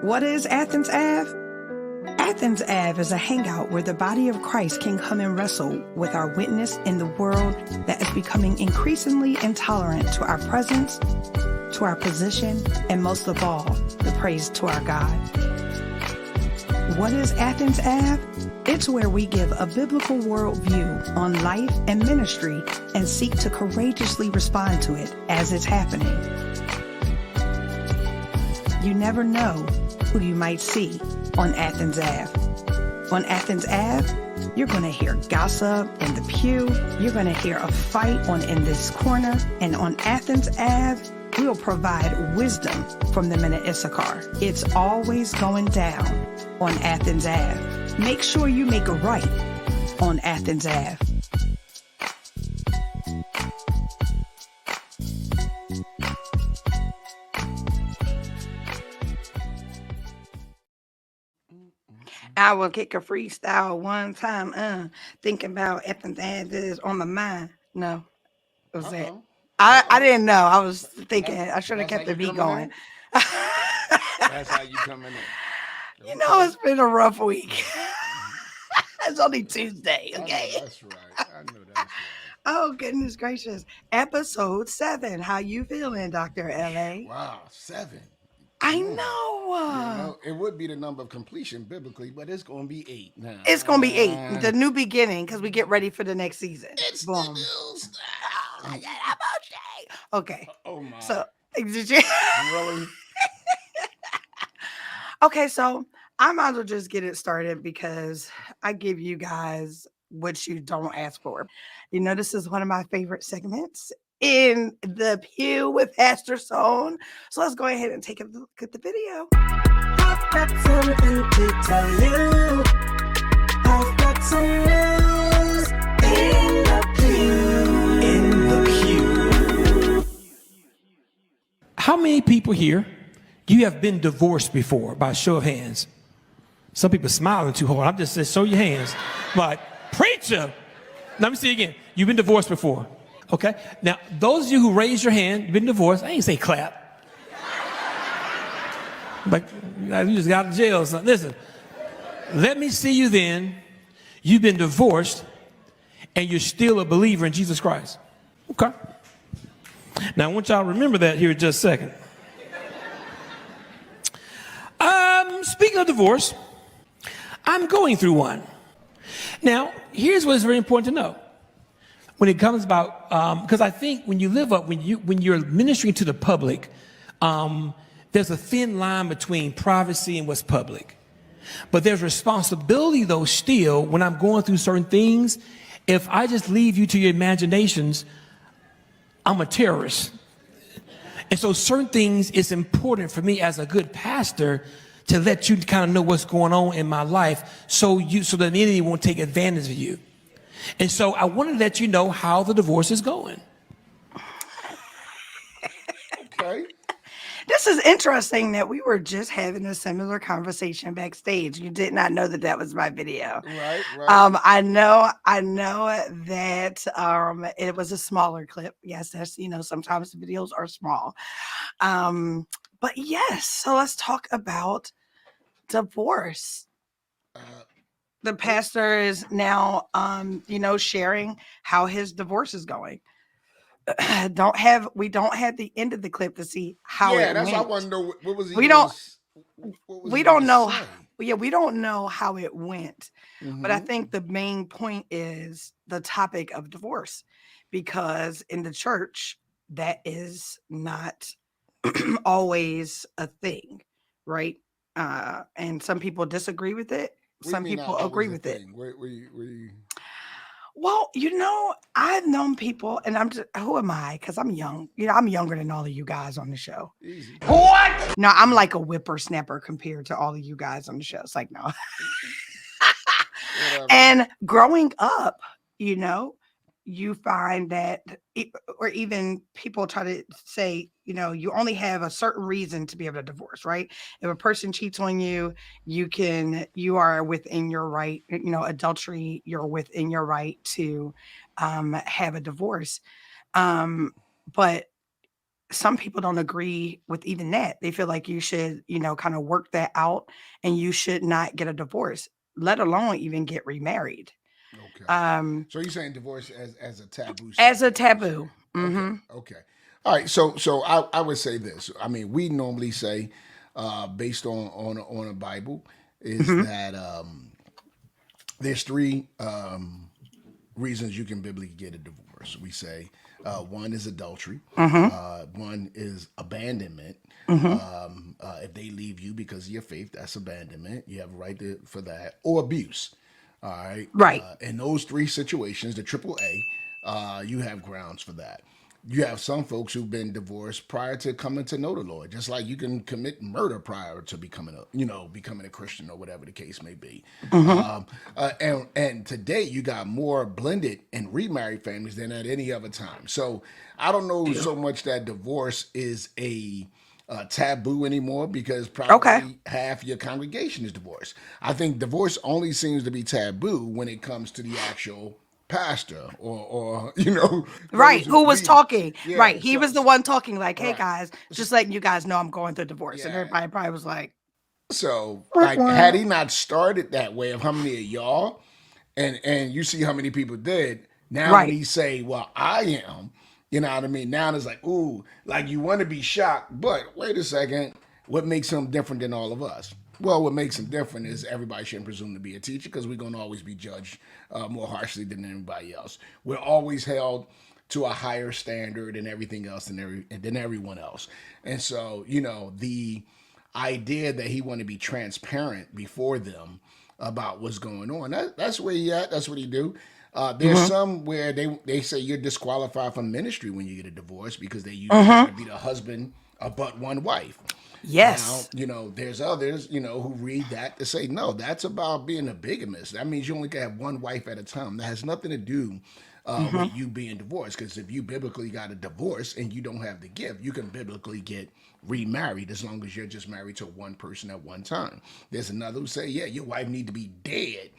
What is Athens Ave? Athens Ave is a hangout where the body of Christ can come and wrestle with our witness in the world that is becoming increasingly intolerant to our presence, to our position, and most of all, the praise to our God. What is Athens Ave? It's where we give a biblical worldview on life and ministry and seek to courageously respond to it as it's happening. You never know who you might see on Athens Ave. On Athens Ave, you're going to hear gossip in the pew. You're going to hear a fight in this corner. And on Athens Ave, we'll provide wisdom from the men of Issachar. It's always going down on Athens Ave. Make sure you make it right on Athens Ave. I will kick a freestyle one time, thinking about Athens Ave on my mind. No, it was that. I didn't know. I was thinking I should have kept the beat going. That's how you coming in. You know, it's been a rough week. It's only Tuesday, okay? That's right. I know that's right. Oh, goodness gracious. Episode 7. How you feeling, Dr. L.A.? Wow, 7. I know. It would be the number of completion biblically, but it's going to be 8 now. It's going to be 8. The new beginning, because we get ready for the next season. It's boom. The new style. Okay. Oh, my. So, did you? Really? Okay, so I might as well just get it started because I give you guys what you don't ask for. You know, this is one of my favorite segments in the pew with Pastor Sone. So let's go ahead and take a look at the video. I've got something to tell you. I've got some news in the pew. In the pew. How many people here, you have been divorced before, by a show of hands? Some people smiling too hard. I'm just saying, show your hands. But preacher, let me see again. You've been divorced before. Okay. Now, those of you who raised your hand, you've been divorced. I ain't say clap. Like, you just got out of jail or something. Listen, let me see you then. You've been divorced and you're still a believer in Jesus Christ. Okay. Now, I want y'all to remember that here in just a second. Speaking of divorce, I'm going through one. Now, here's what's very important to know. When it comes about, because I think when you live up, when you're ministering to the public, there's a thin line between privacy and what's public. But there's responsibility, though, still, when I'm going through certain things. If I just leave you to your imaginations, I'm a terrorist. And so certain things, it's important for me as a good pastor to let you kind of know what's going on in my life so the enemy won't take advantage of you. And so I wanted to let you know how the divorce is going. Okay. This is interesting that we were just having a similar conversation backstage. You did not know that was my video. Right. I know that it was a smaller clip. Yes, that's, sometimes the videos are small. But yes, so let's talk about divorce. The pastor is now, sharing how his divorce is going. We don't have the end of the clip to see how it went. Yeah, that's why I want to know what was he. We don't know. Yeah, we don't know how it went. Mm-hmm. But I think the main point is the topic of divorce, because in the church that is not always a thing, right? And some people disagree with it. Some people agree with it. Well, I've known people, and I'm just, who am I? Because I'm young. I'm younger than all of you guys on the show. Easy. What? No, I'm like a whippersnapper compared to all of you guys on the show. It's like, no. And growing up, you find that, or even people try to say, you only have a certain reason to be able to divorce, right? If a person cheats on you, you are within your right, adultery, you're within your right to have a divorce. But some people don't agree with even that. They feel like you should, kind of work that out and you should not get a divorce, let alone even get remarried. Okay. Um, So you're saying divorce as a taboo as a subject, you're saying. taboo. Okay. Hmm. Okay. All right. So I would say this. I mean, we normally say, based on a Bible, is Hmm. that there's three reasons you can biblically get a divorce. We say one is adultery, Hmm. one is abandonment. Hmm. If they leave you because of your faith, that's abandonment. You have a right for that, or abuse. All right. Right. In those three situations, the triple A, you have grounds for that. You have some folks who've been divorced prior to coming to know the Lord, just like you can commit murder prior to becoming a Christian or whatever the case may be. Hmm. And today you got more blended and remarried families than at any other time. So I don't know Do. so much that divorce is a taboo anymore because Okay. probably half your congregation is divorced. I think divorce only seems to be taboo when it comes to the actual pastor or Right. those who Who was lead. talking? Yeah. Right. He was the one talking, like, hey Right. guys, just letting you guys know I'm going through divorce. And Yeah. everybody probably was like, So "Wah, like, had wah." he not started that way of how many of y'all, and you see how many people did. Now when Right. he say, "Well, I am," you know what I mean. Now it's like, ooh, like you want to be shocked, but wait a second, what makes him different than all of us? Well, what makes him different is everybody shouldn't presume to be a teacher because we're going to always be judged more harshly than anybody else. We're always held to a higher standard and everything else than everyone else. And so, the idea that he want to be transparent before them about what's going on. That's where he at. That's what he do. There's Hmm. some where they say you're disqualified from ministry when you get a divorce because you got Hmm. to be the husband of but one wife. Now, Yes. there's others, who read that to say, no, that's about being a bigamist. That means you only can have one wife at a time. That has nothing to do with Hmm. you being divorced. Because if you biblically got a divorce and you don't have the gift, you can biblically get remarried as long as you're just married to one person at one time. There's another who say, yeah, your wife need to be dead,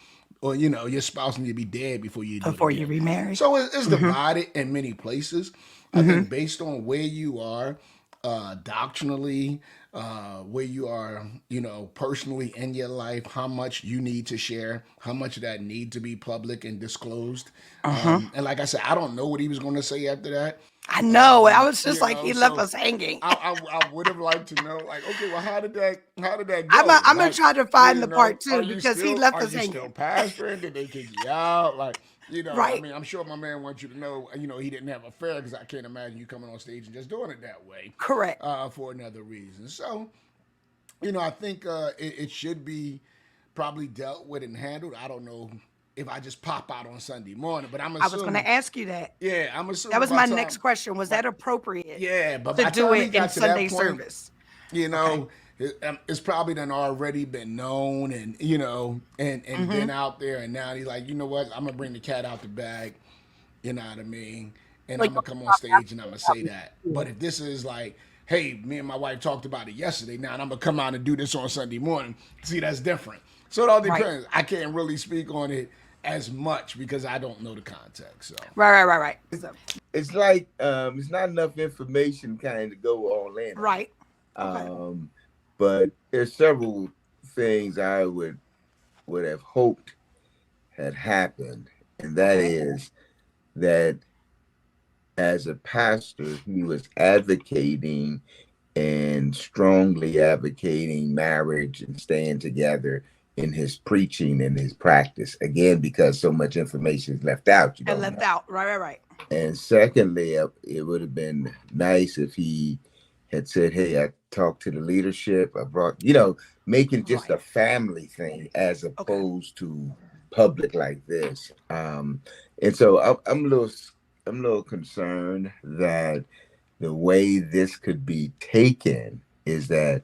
or your spouse need to be dead before you do it Before you again. remarry. So it's Hmm. divided in many places. I Hmm. think based on where you are doctrinally, where you are, personally in your life, how much you need to share, how much of that need to be public and disclosed. Hmm. And like I said, I don't know what he was going to say after that. I know. I was just You like, know, he left so us hanging. I would have liked to know, like, okay, well, how did that go? I'm gonna Like, try to find the part are two you because he still left are us you still hanging. pastoring? Did they kick you out? Like, I Right. mean, I'm sure my man wants you to know, he didn't have a fair because I can't imagine you coming on stage and just doing it that way, Correct. for another reason. So, I think it should be probably dealt with and handled. I don't know if I just pop out on Sunday morning, but I'm I was gonna assuming, ask you that. yeah, I'm That assuming was by my the next time, question. Was but that appropriate yeah, but to by the do time he it in got to that Sunday point, service? you Okay. know, it's probably done already been known and and Hmm. been out there, and now he's like, you know what, I'm gonna bring the cat out the bag, you know what I mean, and So I'm you gonna come on stage and I'm gonna say that. But if this is like, hey, me and my wife talked about it yesterday, now and I'm gonna come out and do this on Sunday morning, see, that's different. So it all right. depends. I can't really speak on it as much because I don't know the context. So Right. Right. Right. Right. So It's like it's not enough information kind of go all in on right. it. Okay. But there's several things I would have hoped had happened, and that Okay. is that as a pastor, he was advocating and strongly advocating marriage and staying together in his preaching and his practice. Again, because so much information is left out, you And don't left know. out. Right. Right. Right. And secondly, it would have been nice if he had said, hey, I talked to the leadership. I brought, making just Right. a family thing as Okay. opposed to public like this. And so I'm a little concerned that the way this could be taken is that,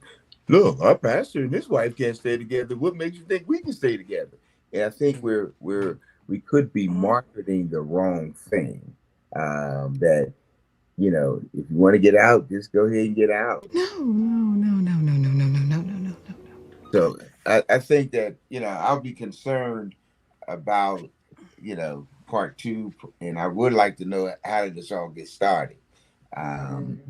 look, our pastor and his wife can't stay together. What makes you think we can stay together? And I think we could be Hmm. marketing the wrong thing. That if you want to get out, just go ahead and get out. No. No. No. No. No. No. No. No. No. No. No. So I think that I'll be concerned about part two, and I would like to know how did this all get started.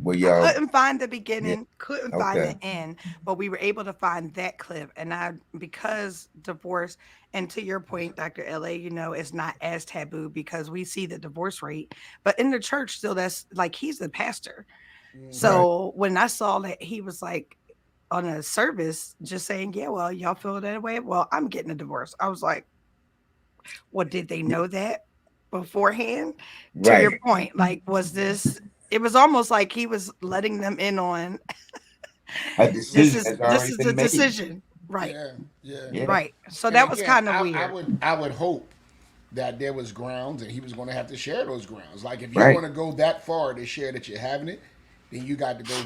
Were y'all Couldn't find the yeah, beginning, couldn't find the okay. end, but we were able to find that clip. And because divorce, and to your point, Dr. LA, it's not as taboo because we see the divorce rate, but in the church, still, that's like he's the pastor. Mm-hmm. Right. So when I saw that he was like on a service just saying, yeah, well, y'all feel that way. Well, I'm getting a divorce. I was like, well, did they know that beforehand? To your Right. point, like, it was almost like he was letting them in on A this decision is has this already is the been made. decision. Right. Yeah, yeah. Yeah. Right. So And that was again, kind of I weird. would I would hope that there was grounds and he was going to have to share those grounds. Like if you're Right. going to go that far to share that you're having it, then you got to go,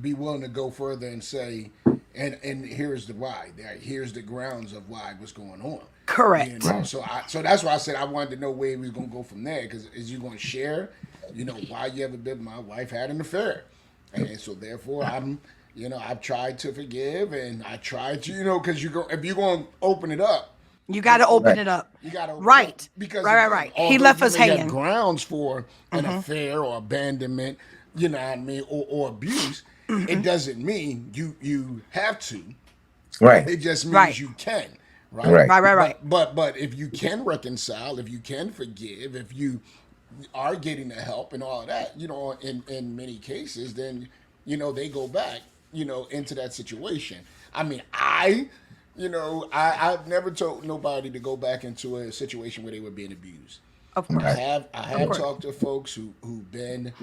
be willing to go further and say, and here's the why. Here's the grounds of why what's going on. Correct. Right. So that's why I said I wanted to know where we was going to go from there because is you going to share, why you ever been? My wife had an affair, and so therefore I've tried to forgive and I tried to, because if you're going to open it up, You got you to know, open Right. it up. you got to open it up Right. because Right, right, again, right. He although left you us may have hanging. grounds for an Hmm. affair or abandonment, you know what I mean, or abuse, it Hmm. doesn't mean you have to. Right. It just Right. means you can, right? Right. Right, right, right. But if you can reconcile, if you can forgive, if you are getting the help and all of that, in many cases, then they go back, into that situation. I mean, I've never told nobody to go back into a situation where they were being abused. Of I Right. course. have I Of have course. talked to folks who've been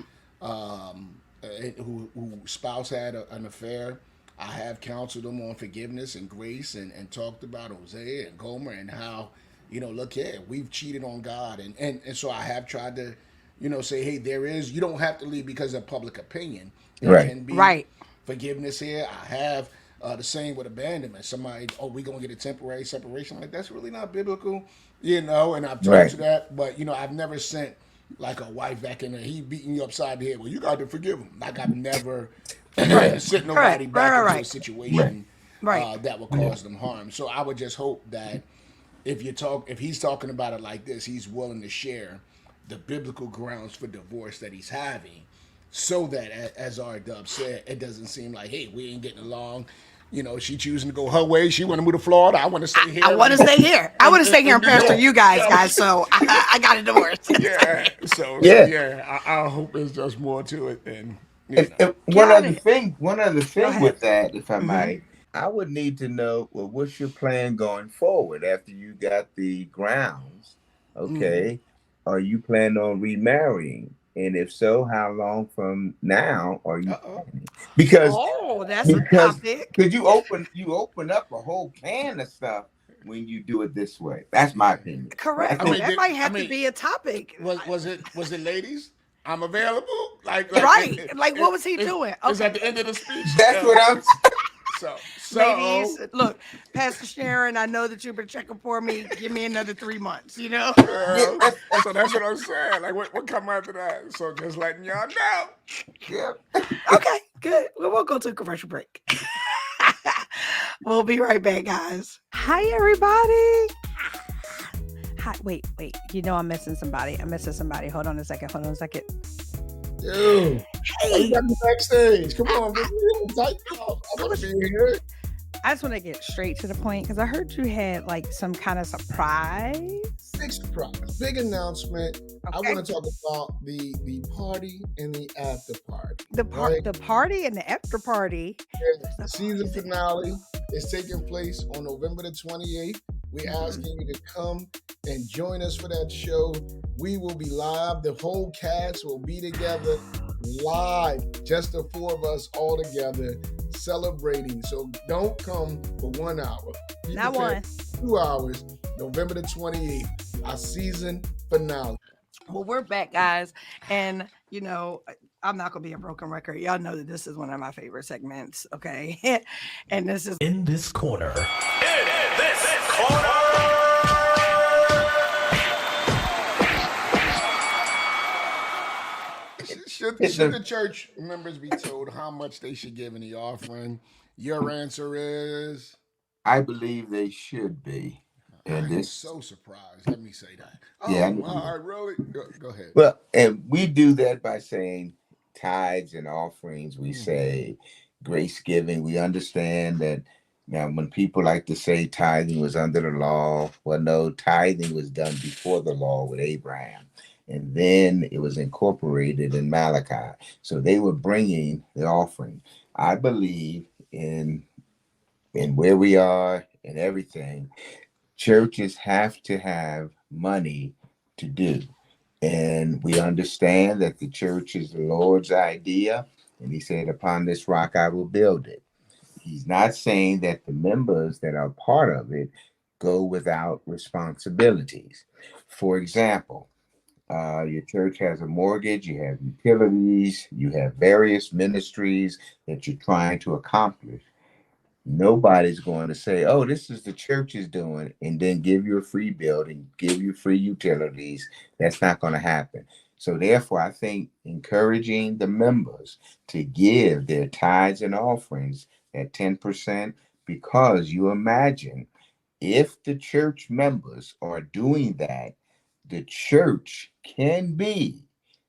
who spouse had an affair. I have counseled them on forgiveness and grace and talked about Hosea and Gomer and how, look here, we've cheated on God. And so I have tried to, say, hey, you don't have to leave because of public opinion. There Right. can be Right. forgiveness here. I have the same with abandonment. Somebody, oh, we going to get a temporary separation. Like, that's really not biblical, and I've told Right. you that. But, I've never sent like a wife back in there. He beating you upside the head. Well, you got to forgive him. Like, I've never Correct. sent Correct. nobody Right, back right, into a right. Right. situation Right. that would cause them harm. So I would just hope that if he's talking about it like this, he's willing to share the biblical grounds for divorce that he's having, so that as R Dub said, it doesn't seem like, hey, we ain't getting along. She choosing to go her way. She want to move to Florida. I want to stay I here want to stay here. I want to stay here in and New pastor York. you guys. So I got a divorce. Yeah. So Yeah. yeah, I hope there's just more to it than And Got it. one other Go thing ahead. with that, if I Hmm. might, I would need to know, well, what's your plan going forward after you got the grounds? Mm-hmm. Okay. Are you planning on remarrying? And if so, how long from now are you Uh oh. planning? Because Oh, that's a because topic. because you open up a whole can of stuff when you do it this way. That's my Yeah. opinion. And I Correct. Well, think that might have to be a topic. Was it ladies? I'm available. Like Right. Like, what was he doing? it's Okay. at the end of the speech. that's what I'm Ladies, So look, Pastor Sharon, I know that you've been checking for me. Give me another 3 months, yeah, so that's what I'm saying. Like what come after that? So just letting y'all know. yeah. Okay, good. Well, we'll go to a commercial break. We'll be right back, guys. Hi, everybody. Hi, wait. I'm missing somebody. Hold on a second. Dude, why you Hey, got me backstage? Come on, baby. Tighten up. I want to be here. I just want to get straight to the point because I heard you had like some kind of surprise. Big surprise, big announcement. I Okay. want to talk about the party and the after party. The Right? party and the after party. The season finale is taking place on November the 28th. We're asking you to come and join us for that show. We will be live. The whole cast will be together live, just the four of us all together celebrating. So don't come for 1 hour. Be Not prepared one. for 2 hours, November the 28th, our season finale. Well, we're back, guys. And, I'm not going to be a broken record. Y'all know that this is one of my favorite segments. Okay. And this is In this corner. Should the church members be told how much they should give in the offering? Your answer is. I believe they should be. And I'm this, so surprised. Let me say that. yeah, I Oh, know. all right, really? Go ahead. Well, and we do that by saying tithes and offerings, we say grace giving. We understand that now when people like to say tithing was under the law, well, no, tithing was done before the law with Abraham. And then it was incorporated in Malachi. So they were bringing the offering. I believe in where we are and everything, churches have to have money to do. And we understand that the church is the Lord's idea. And he said, upon this rock I will build it. He's not saying that the members that are part of it go without responsibilities. For example, your church has a mortgage, you have utilities, you have various ministries that you're trying to accomplish. Nobody's going to say, oh, this is the church is doing, and then give you a free building, give you free utilities. That's not going to happen. So therefore, I think encouraging the members to give their tithes and offerings at 10%, because you imagine if the church members are doing that, the church can be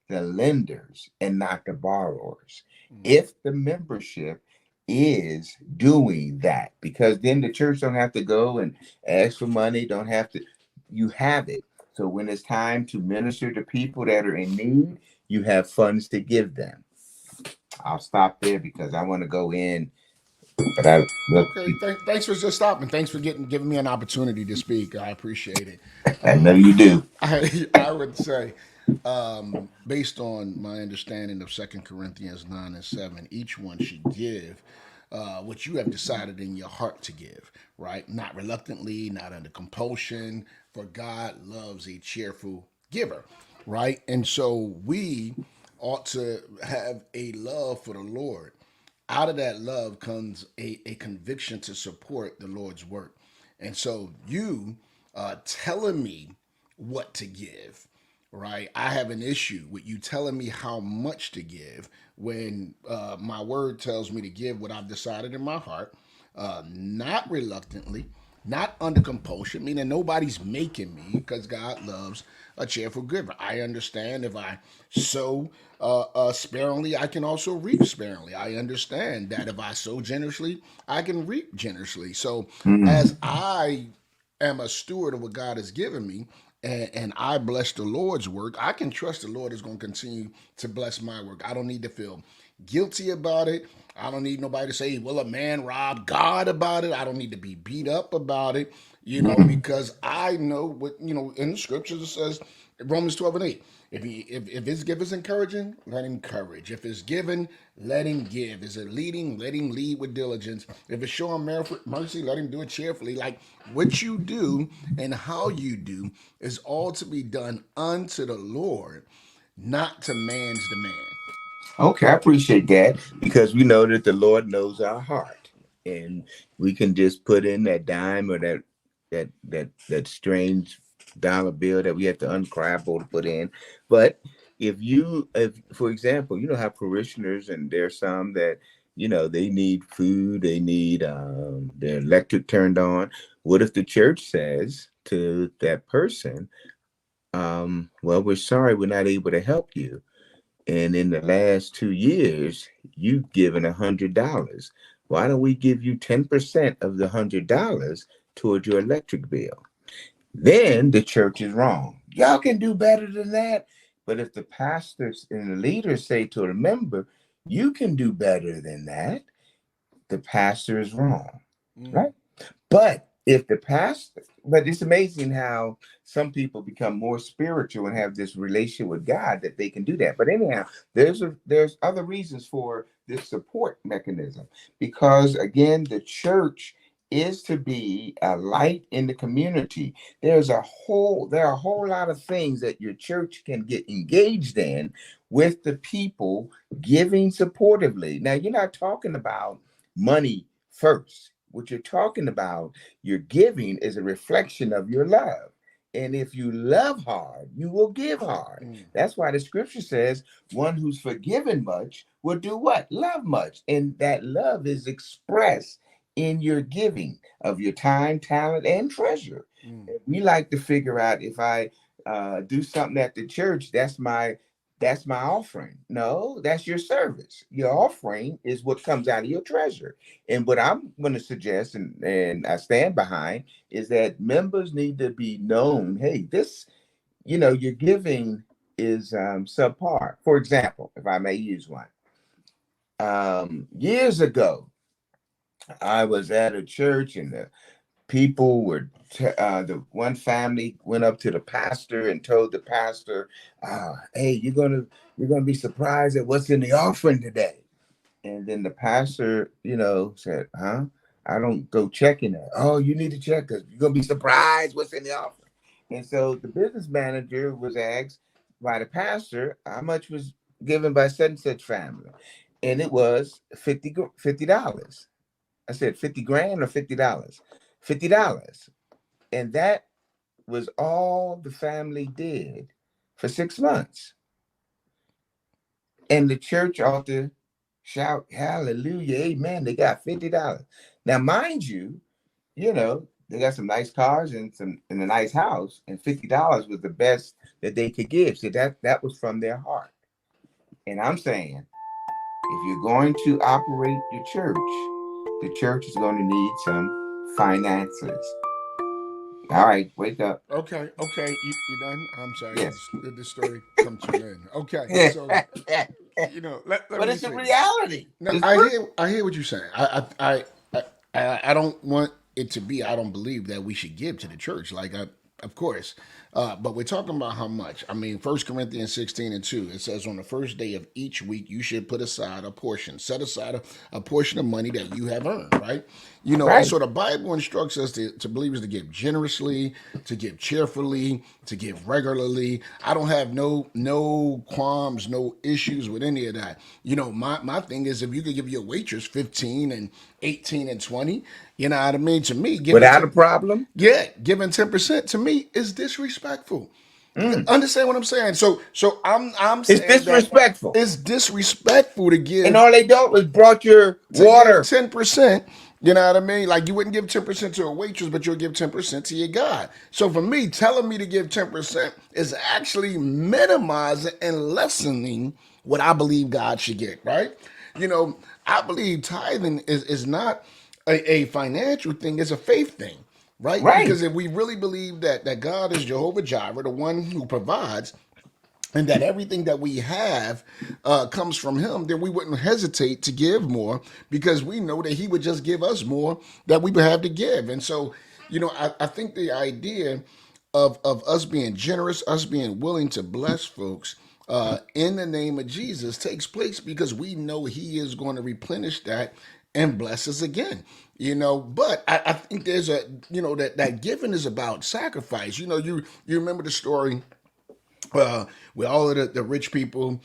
the lenders and not the borrowers. If the membership is doing that, because then the church don't have to go and ask for money, don't have to, you have it. So when it's time to minister to people that are in need, you have funds to give them. I'll stop there because I want to go in, but I look, Okay, thanks for just stopping. Thanks for giving me an opportunity to speak. I appreciate it. I know you do. I would say, based on my understanding of 2 Corinthians 9 and 7, each one should give what you have decided in your heart to give, right? Not reluctantly, not under compulsion, for God loves a cheerful giver, right? And so we ought to have a love for the Lord. Out of that love comes a conviction to support the Lord's work. And so you telling me what to give, right? I have an issue with you telling me how much to give when my word tells me to give what I've decided in my heart, not reluctantly, not under compulsion, meaning nobody's making me, because God loves a cheerful giver. I understand if I sow sparingly, I can also reap sparingly. I understand that if I sow generously, I can reap generously. So Mm. as I am a steward of what God has given me, and I bless the Lord's work, I can trust the Lord is going to continue to bless my work. I don't need to feel guilty about it. I don't need nobody to say, well, a man robbed God about it. I don't need to be beat up about it, Mm. because I know what, in the scriptures it says, Romans 12 and 8. If his gift is encouraging, let him encourage. If it's given, let him give. Is it leading? Let him lead with diligence. If it's showing mercy, let him do it cheerfully. Like what you do and how you do is all to be done unto the Lord, not to man's demand. Okay, I appreciate that because we know that the Lord knows our heart, and we can just put in that dime or that strange dollar bill that we have to uncrapple to put in. But if for example, you know how parishioners, and there's some that they need food, they need their electric turned on. What if the church says to that person, well, we're sorry, we're not able to help you, and in the last 2 years, you've given $100. Why don't we give you 10% of the $100 towards your electric bill? Then the church is wrong. Y'all can do better than that. But if the pastors and the leaders say to a member, you can do better than that, the pastor is wrong, right? But if the pastor, but it's amazing how some people become more spiritual and have this relation with God that they can do that. But anyhow, there's other reasons for this support mechanism, because again, the church is to be a light in the community. There are a whole lot of things that your church can get engaged in with the people giving supportively. Now, you're not talking about money first. What you're talking about, your giving is a reflection of your love. And if you love hard, you will give hard. That's why the scripture says, one who's forgiven much will do what? Love much. And that love is expressed in your giving of your time, talent, and treasure. We like to figure out if I do something at the church, that's my that's my offering. No, that's your service. Your offering is what comes out of your treasure. And what I'm going to suggest, and I stand behind, is that members need to be known. Hey, this, your giving is subpar. For example, if I may use one, years ago, I was at a church and the people were the one family went up to the pastor and told the pastor, hey, you're gonna be surprised at what's in the offering today. And then the pastor, said, huh? I don't go checking that. Oh, you need to check because you're gonna be surprised what's in the offering. And so the business manager was asked by the pastor how much was given by such and such family. And it was $50. I said 50 grand or $50? $50. And that was all the family did for 6 months. And the church ought to shout, hallelujah, amen. They got $50. Now, mind you, they got some nice cars and a nice house, and $50 was the best that they could give. So that was from their heart. And I'm saying, if you're going to operate your church, the church is going to need some finances. All right, wake up. Okay, you done? I'm sorry. Yes. The story come to an end. Okay, so let But me it's a say this. reality. No, It's I hear what you're saying. I don't want it to be. I don't believe that we should give to the church. Of course, but we're talking about how much. I mean, 1 Corinthians 16:2. It says, on the first day of each week, you should put aside a portion, set aside a portion of money that you have earned. Right. And right. so the Bible instructs us to believers to give generously, to give cheerfully, to give regularly. I don't have no qualms, no issues with any of that. My thing is, if you could give your waitress 15 and 18 and 20, you know what I mean? To me, Without a problem. giving 10% to me is disrespectful. Understand what I'm saying? So I'm It's saying that disrespectful. it's disrespectful to give And all they did was brought your to give water. 10%. You know what I mean? Like, you wouldn't give 10% to a waitress, but you'll give 10% to your God. So for me, telling me to give 10% is actually minimizing and lessening what I believe God should get, right? I believe tithing is not a financial thing, it's a faith thing, right? Right. Because if we really believe that God is Jehovah Jireh, the one who provides, and that everything that we have comes from him, then we wouldn't hesitate to give more, because we know that he would just give us more that we would have to give. And so, I think the idea of us being generous, us being willing to bless folks in the name of Jesus takes place because we know he is going to replenish that and bless us again. But I think there's that giving is about sacrifice. You remember the story with all of the rich people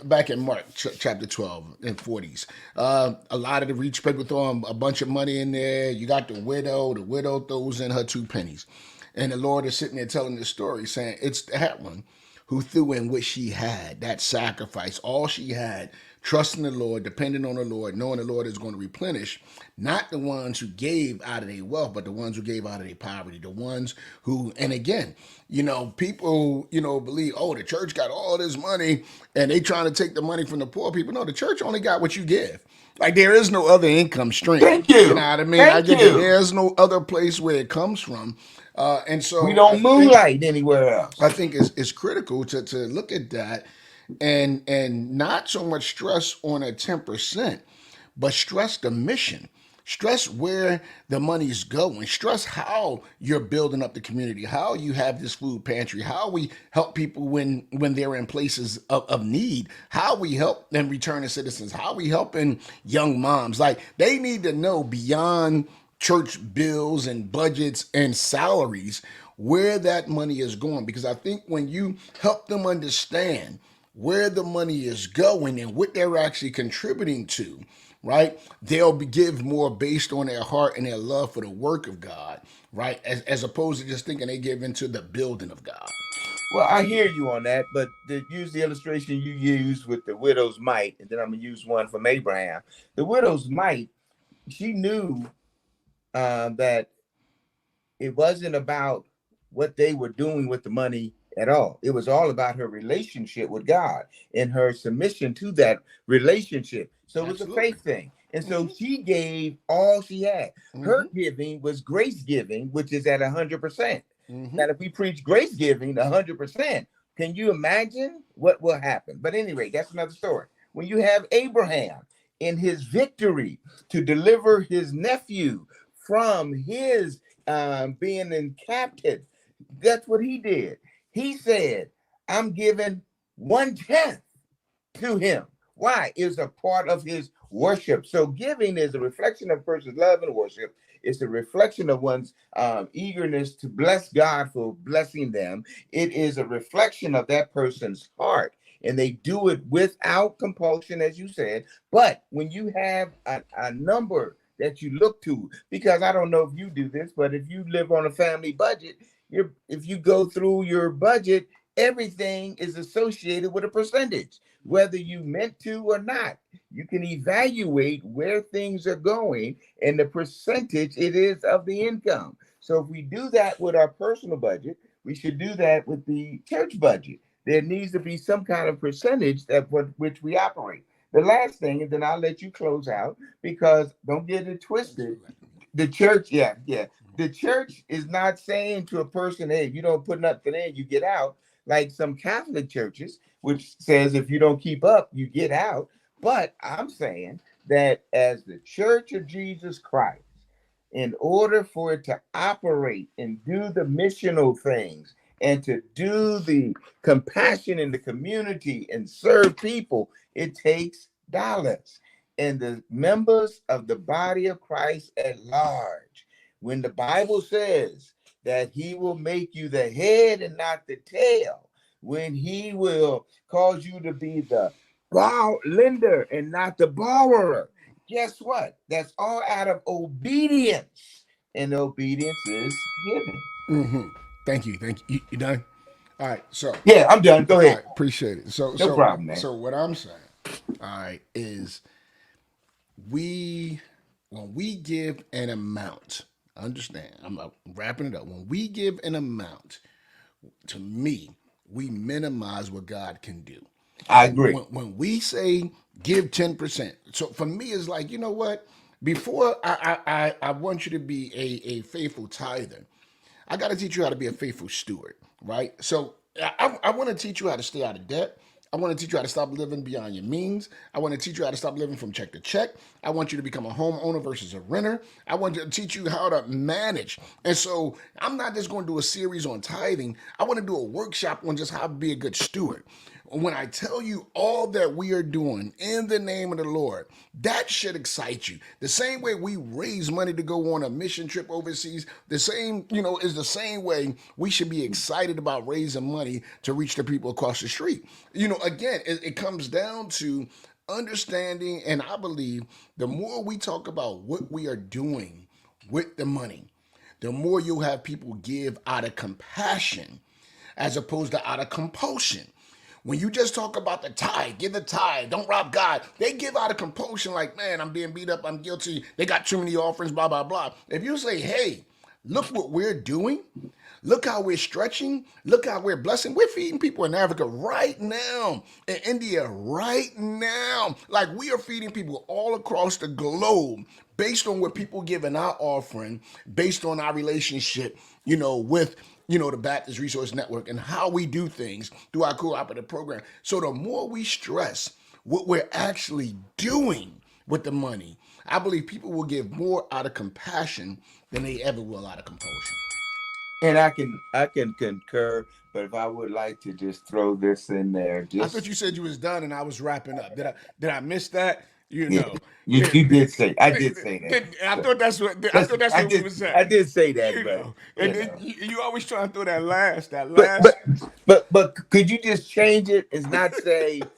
back in Mark chapter 12 and 40s. A lot of the rich people throw a bunch of money in there. You got the widow. The widow throws in her 2 pennies. And the Lord is sitting there telling this story saying, it's that one who threw in what she had, that sacrifice, all she had, trusting the Lord, depending on the Lord, knowing the Lord is going to replenish, not the ones who gave out of their wealth, but the ones who gave out of their poverty, the ones who, and again, people, believe, oh, the church got all this money and they trying to take the money from the poor people. No, the church only got what you give. Like, there is no other income stream. Thank you. You know what I mean? I Thank get that you. there's no other place where it comes from. And so We don't moonlight anywhere else. I think it's critical to look at that and not so much stress on a 10%, but stress the mission. Stress where the money's going. Stress how you're building up the community, how you have this food pantry, how we help people when they're in places of need, how we help them return as citizens, how we helping young moms. Like, they need to know beyond church bills and budgets and salaries where that money is going. Because I think when you help them understand where the money is going and what they're actually contributing to, right, they'll give more based on their heart and their love for the work of God, right, as opposed to just thinking they give into the building of God. Well, I hear you on that, but to use the illustration you used with the widow's mite, and then I'm going to use one from Abraham. The widow's mite, she knew that it wasn't about what they were doing with the money at all. It was all about her relationship with God and her submission to that relationship. So it was a Absolutely. faith thing. And so Hmm. she gave all she had. Her Hmm. giving was grace giving, which is at 100%. Hmm. Now, if we preach grace giving 100%, can you imagine what will happen? But anyway, that's another story. When you have Abraham in his victory to deliver his nephew from his being in captive, that's what he did. He said, I'm giving 1/10 to him. Why? It's a part of his worship. So giving is a reflection of a person's love and worship. It's a reflection of one's eagerness to bless God for blessing them. It is a reflection of that person's heart. And they do it without compulsion, as you said. But when you have a number that you look to, because I don't know if you do this, but if you live on a family budget, if you go through your budget, everything is associated with a percentage, whether you meant to or not. You can evaluate where things are going and the percentage it is of the income. So if we do that with our personal budget, we should do that with the church budget. There needs to be some kind of percentage that which we operate. The last thing, and then I'll let you close out, because don't get it Thanks for twisted. letting me. The church, yeah, yeah. The church is not saying to a person, hey, if you don't put nothing in, you get out, like some Catholic churches, which says if you don't keep up, you get out. But I'm saying that as the Church of Jesus Christ, in order for it to operate and do the missional things and to do the compassion in the community and serve people, it takes dollars. And the members of the body of Christ at large, when the Bible says that he will make you the head and not the tail, when he will cause you to be the lender and not the borrower, guess what? That's all out of obedience. And obedience is giving. Hmm. Thank you. Thank you. You done? All right. So, Yeah, I'm done. Go all ahead. right. Appreciate it. So, No so, problem, man. so what I'm saying, all right, is we when we give an amount, understand, I'm wrapping it up. When we give an amount, to me, we minimize what God can do. I agree. When we say give 10%, so for me, it's like, you know what? Before I want you to be a faithful tither, I got to teach you how to be a faithful steward, right? So I want to teach you how to stay out of debt. I want to teach you how to stop living beyond your means. I want to teach you how to stop living from check to check. I want you to become a homeowner versus a renter. I want to teach you how to manage. And so I'm not just going to do a series on tithing. I want to do a workshop on just how to be a good steward. When I tell you all that we are doing in the name of the Lord, that should excite you. The same way we raise money to go on a mission trip overseas, the same, is the same way we should be excited about raising money to reach the people across the street. Again, it comes down to understanding, and I believe the more we talk about what we are doing with the money, the more you'll have people give out of compassion as opposed to out of compulsion. When you just talk about the tithe, give the tithe, don't rob God, they give out of compulsion like, man, I'm being beat up, I'm guilty, they got too many offerings, blah, blah, blah. If you say, hey, look what we're doing, look how we're stretching, look how we're blessing, we're feeding people in Africa right now, in India right now. Like we are feeding people all across the globe based on what people give in our offering, based on our relationship, with the Baptist Resource Network and how we do things through our cooperative program. So the more we stress what we're actually doing with the money, I believe people will give more out of compassion than they ever will out of compulsion. And I can concur, but if I would like to just throw this in there, I thought just you said you was done and I was wrapping up. Did I miss that? yeah, you did say I did say that. I So thought that's I where we did was I at. did say that, but And you then know. you always try to throw that But last. but but could you just change it and not say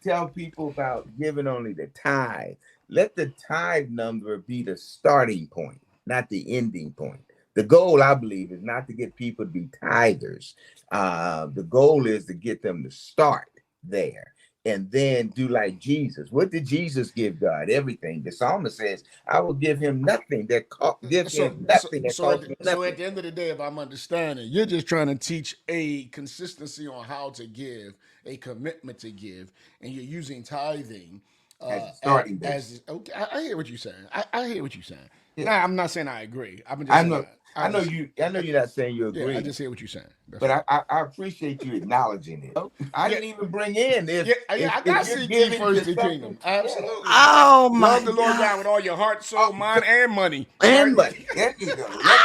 tell people about giving only the tithe? Let the tithe number be the starting point, not the ending point. The goal, I believe, is not to get people to be tithers. The goal is to get them to start there. and then do like Jesus. What did Jesus give God? Everything. The psalmist says, "I will give him nothing that give him nothing that costs me So at nothing." the end of the day, if I'm understanding, you're just trying to teach a consistency on how to give, a commitment to give, and you're using tithing As a starting base. as okay. I hear what you're saying. I hear what you're saying. Yeah. Now I'm not saying I agree. I'm just I saying know. I know you. I know you're not saying you yeah. I agree, just hear what you're saying. That's but all. I appreciate you acknowledging it. I Yeah, didn't even bring in yeah, yeah. I got if to you're seek ye giving first to the kingdom. something. Yeah. Absolutely. Oh my Love the Lord God. God with all your heart, soul, Oh, mind, and money. and Right? money. There you go. Yep.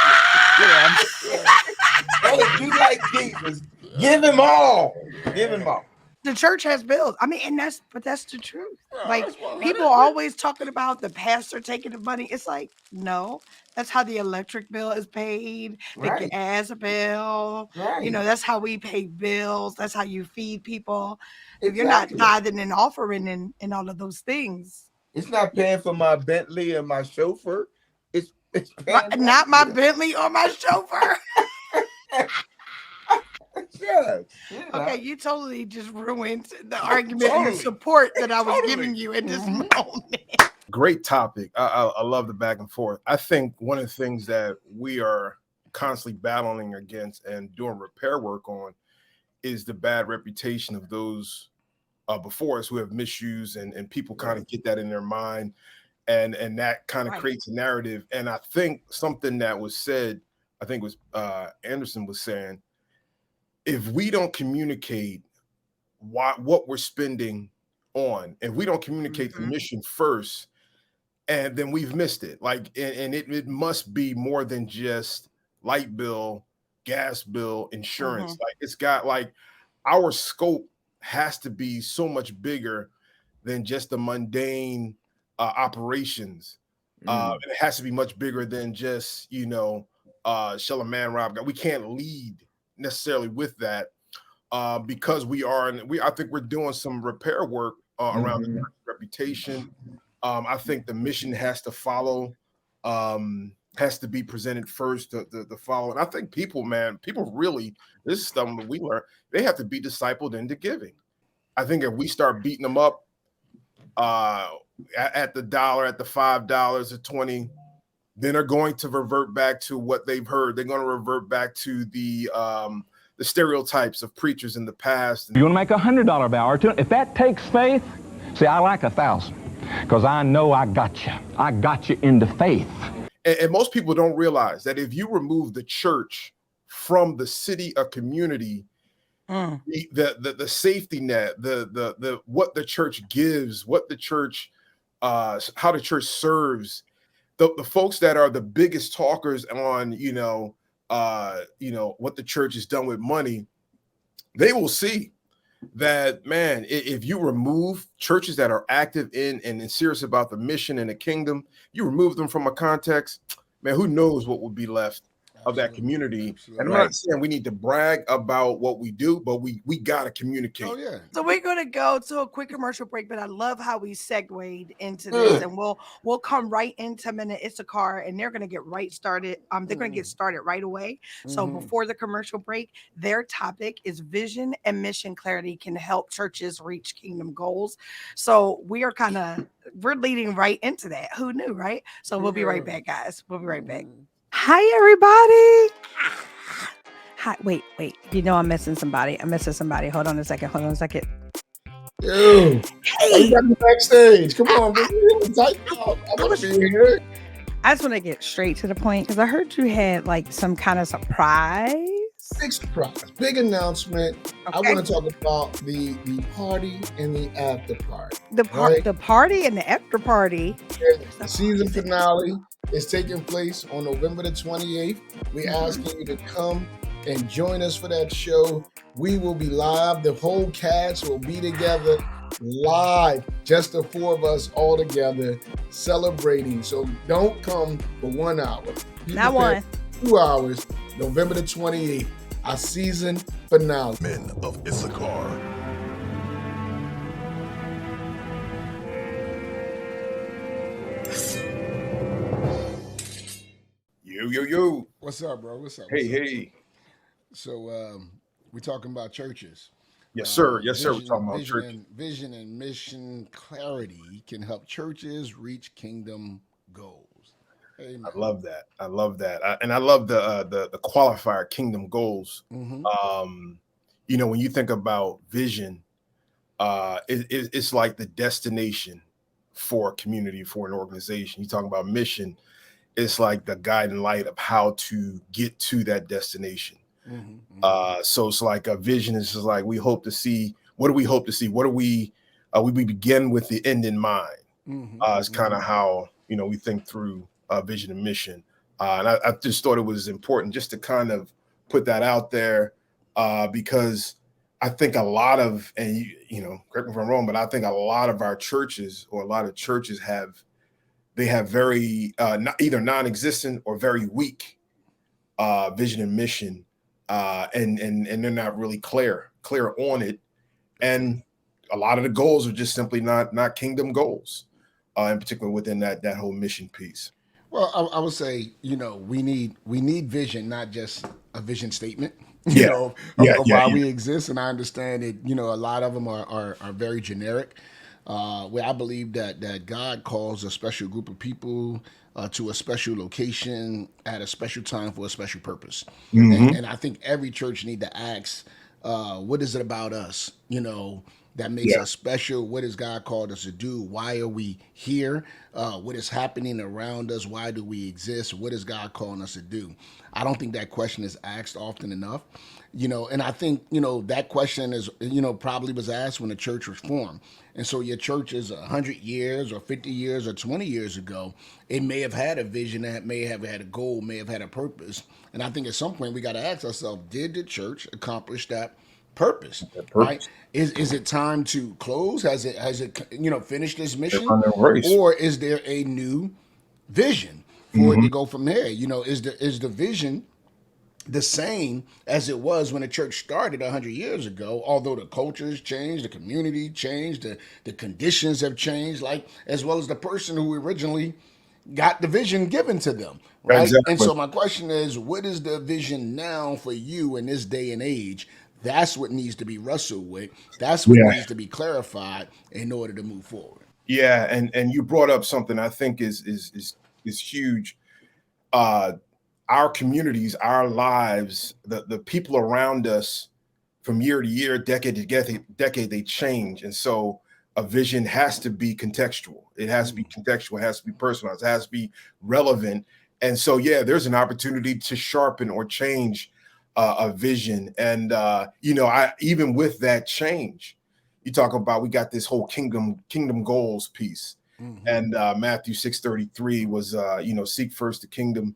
Yeah. Yeah. Hey, do like Jesus. Give him all. Give him all. The church has bills. I mean, and that's the truth. Well, Like that's 100. people always talking about the pastor taking the money. It's like, no, that's how the electric bill is paid, the Right. gas bill. Right. That's how we pay bills. That's how you feed people. If you're not Exactly. tithing and offering and all of those things, It's not paying for my Bentley and my chauffeur. It's right? paying that Not my bill. Bentley or my chauffeur. Yeah. Okay, you totally just ruined the argument and the Totally. support that I was Totally. giving you in this Mhm. moment. Great topic. I love the back and forth. I think one of the things that we are constantly battling against and doing repair work on is the bad reputation of those before us who have misused, and people kind of get that in their mind, and that kind of Right. creates a narrative. And I think something that was said, I think it was Anderson was saying, if we don't communicate what we're spending on, if we don't communicate the Mhm. mission first, and then we've missed it. Like, and it must be more than just light bill, gas bill, insurance. Mhm. Like, it's got like our scope has to be so much bigger than just the mundane operations. It has to be much bigger than just shall a man rob God? We can't lead necessarily with that because I think we're doing some repair work around the church's reputation. I think the mission has to follow, has to be presented first to follow. And I think people really, this is something that we learn, they have to be discipled into giving. I think if we start beating them up at the dollar, at the $5 or 20, then they're going to revert back to what they've heard. They're going to revert back to the stereotypes of preachers in the past. You want to make $100 vow or two? If that takes faith, see, I like 1,000 because I know I got you. I got you into faith. And most people don't realize that if you remove the church from the city or community, the safety net, the what the church gives, what the church, how the church serves, the folks that are the biggest talkers on what the church has done with money, they will see that, man, if you remove churches that are active in and serious about the mission and the kingdom, you remove them from a context, man, who knows what would be left of that community. Absolutely. And I'm not saying we need to brag about what we do, but we got to communicate. Oh yeah. So we're gonna go to a quick commercial break, but I love how we segued into this, and we'll come right into minute Issachar, and they're gonna get right started. They're gonna get started right away. So before the commercial break, their topic is vision and mission clarity can help churches reach kingdom goals. So we're leading right into that. Who knew, right? So we'll be right back, guys. We'll be right back. Hi, everybody. Hi, wait. I'm missing somebody. Hold on a second. Yo, Hey, you got me backstage. Come on, baby. I want to be here. I just want to get straight to the point because I heard you had like some kind of surprise. Big surprise, big announcement. I Okay. want to talk about the party and the after party. The party and the after party. The season finale is taking place on November the 28th. We're asking you to come and join us for that show. We will be live. The whole cast will be together live, just the four of us all together celebrating. So don't come for 1 hour. Be Not prepared one. for 2 hours, November the 28th, our season finale. Men of Issachar. Yo. What's up, bro? What's up? Hey. So we're talking about churches. Yes, sir. Yes, sir. We're Vision, talking about vision, churches. and vision and mission clarity can help churches reach kingdom goals. I Amen. love that. I love that. And I love the qualifier kingdom goals. Mm-hmm. Um, when you think about vision, it's like the destination for a community, for an organization. You talk about mission, it's like the guiding light of how to get to that destination. Mm-hmm. Mm-hmm. So it's like a vision is just like we hope to see. What do we hope to see? What do we begin with the end in mind. Mm-hmm. It's kind of how we think through vision and mission. And I just thought it was important just to kind of put that out there because I think a lot of, and correct me if I'm wrong, but I think a lot of our churches or a lot of churches have very either non-existent or very weak vision and mission, and they're not really clear on it, and a lot of the goals are just simply not kingdom goals, in particular within that whole mission piece. Well, I would say, we need vision, not just a vision statement, Yeah, of why yeah. we exist. And I understand that, a lot of them are very generic. Where I believe that God calls a special group of people to a special location at a special time for a special purpose. Mm-hmm. And I think every church need to ask, what is it about us, that makes Yeah. us special? What has God called us to do? Why are we here? What is happening around us? Why do we exist? What is God calling us to do? I don't think that question is asked often enough. And I think, that question is, probably was asked when the church was formed. And so your church is 100 years or 50 years or 20 years ago. It may have had a vision, that may have had a goal, may have had a purpose. And I think at some point we got to ask ourselves, did the church accomplish that purpose? Right? Is it time to close? Has it finished its mission? Or is there a new vision for it to go from there? Is the vision the same as it was when the church started 100 years ago, although the culture has changed, the community changed, the conditions have changed, like as well as the person who originally got the vision given to them, right? And Exactly. so my question is, what is the vision now for you in this day and age? That's what needs to be wrestled with. That's what Yeah. needs to be clarified in order to move forward. Yeah, and you brought up something I think is huge. Our communities, our lives, the people around us, from year to year, decade to decade, they change, and so a vision has to be contextual. It has to be contextual. It has to be personalized. It has to be relevant. And so, yeah, there's an opportunity to sharpen or change a vision. And I even with that change, you talk about we got this whole kingdom goals piece, and Matthew 6:33 was seek first the kingdom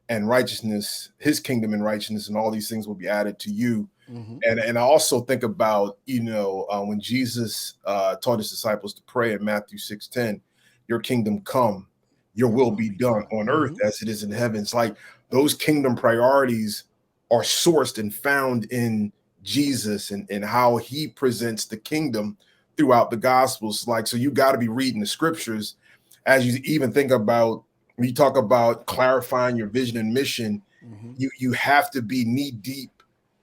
and righteousness, his kingdom and righteousness, and all these things will be added to you. And I also think about when Jesus taught his disciples to pray in Matthew 6:10, your kingdom come, your will be done on earth as it is in heaven. It's like those kingdom priorities are sourced and found in Jesus and how he presents the kingdom throughout the gospels. Like, so you got to be reading the scriptures as you even think about, when you talk about clarifying your vision and mission, you have to be knee deep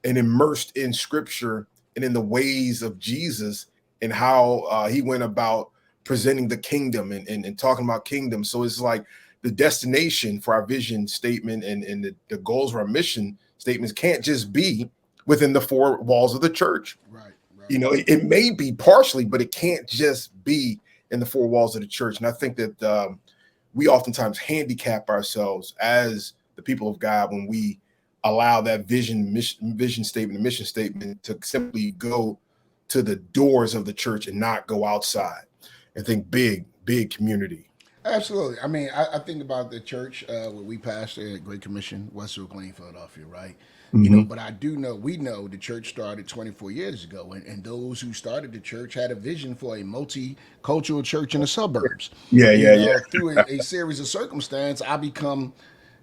and immersed in scripture and in the ways of Jesus and how he went about presenting the kingdom and talking about kingdom. So it's like the destination for our vision statement and the goals of our mission statements can't just be within the four walls of the church. Right. It may be partially, but it can't just be in the four walls of the church. And I think that we oftentimes handicap ourselves as the people of God when we allow that vision statement, and mission statement to simply go to the doors of the church and not go outside and think big community. Absolutely. I mean, I think about the church where we pastor at Great Commission, Westbrook Lane, Philadelphia, right? But we know the church started 24 years ago, and those who started the church had a vision for a multicultural church in the suburbs. Yeah. Through a series of circumstance, I become,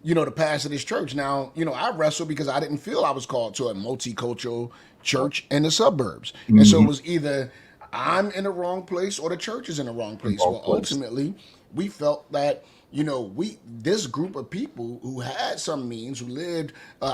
the pastor of this church. Now, I wrestled because I didn't feel I was called to a multicultural church in the suburbs. And so it was either I'm in the wrong place or the church is in the wrong place. Well, ultimately, we felt that, this group of people who had some means, who lived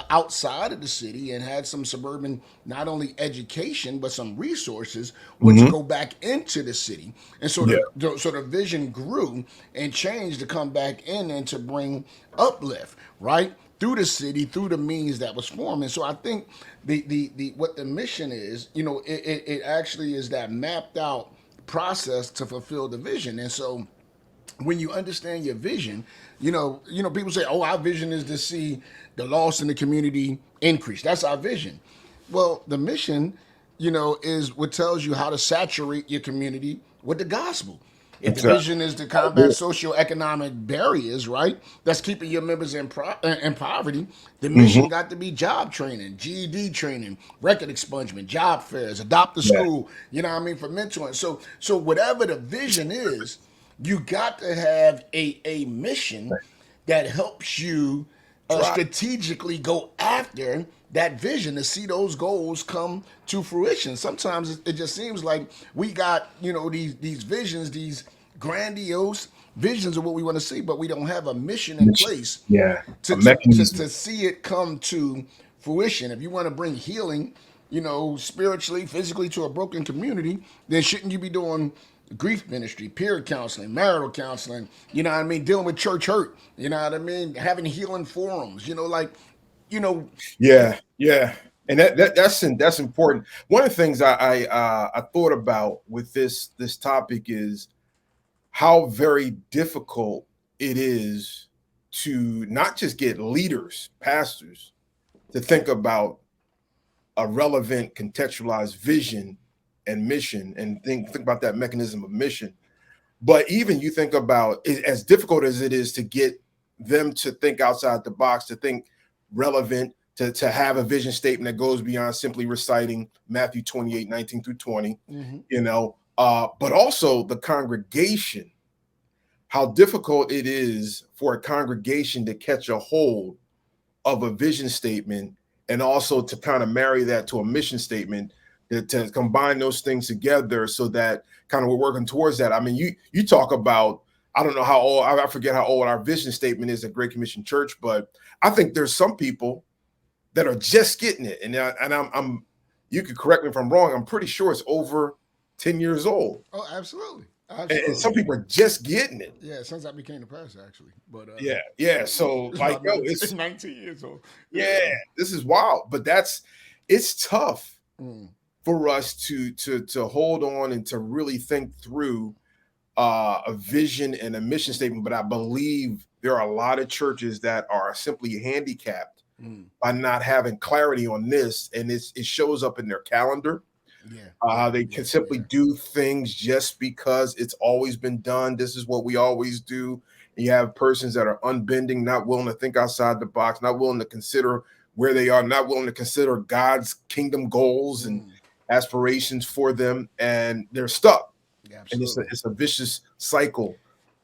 outside of the city and had some suburban, not only education but some resources, would go back into the city. And so Yeah. the vision grew and changed to come back in and to bring uplift, right, through the city, through the means that was formed. And so I think the what the mission is, it actually is that mapped out process to fulfill the vision. And so when you understand your vision, people say, "Oh, our vision is to see the loss in the community increase. That's our vision." Well, the mission, is what tells you how to saturate your community with the gospel. If the Exactly. vision is to combat socioeconomic barriers, right, that's keeping your members in poverty, the mission got to be job training, GED training, record expungement, job fairs, adopt a Yeah. school, for mentoring. So whatever the vision is, you got to have a mission that helps you strategically go after that vision to see those goals come to fruition. Sometimes it just seems like we got these visions, these grandiose visions of what we want to see, but we don't have a mission in place Yeah. to A to, to, mechanism. to see it come to fruition. If you want to bring healing, spiritually, physically to a broken community, then shouldn't you be doing grief ministry, peer counseling, marital counseling, dealing with church hurt, having healing forums, Yeah, yeah, and that's important. One of the things I thought about with this topic is how very difficult it is to not just get leaders, pastors, to think about a relevant, contextualized vision and mission, and think about that mechanism of mission. But even you think about it, as difficult as it is to get them to think outside the box, to think relevant, to have a vision statement that goes beyond simply reciting Matthew 28:19 through 20, but also the congregation, how difficult it is for a congregation to catch a hold of a vision statement and also to kind of marry that to a mission statement, to combine those things together so that kind of we're working towards that. I mean, you talk about, I don't know how old, I forget how old our vision statement is at Great Commission Church, but I think there's some people that are just getting it. And I'm you could correct me if I'm wrong, I'm pretty sure it's over 10 years old. Oh, absolutely. And some people are just getting it. Yeah, since I became the pastor, actually. But Yeah. So it's like, about it's 19 years old. yeah, this is wild, but it's tough for us to hold on and to really think through a vision and a mission statement. But I believe there are a lot of churches that are simply handicapped by not having clarity on this, and it shows up in their calendar. They can simply do things just because it's always been done. This is what we always do. And you have persons that are unbending, not willing to think outside the box, not willing to consider where they are, not willing to consider God's kingdom goals and aspirations for them, and they're stuck. And it's a vicious cycle.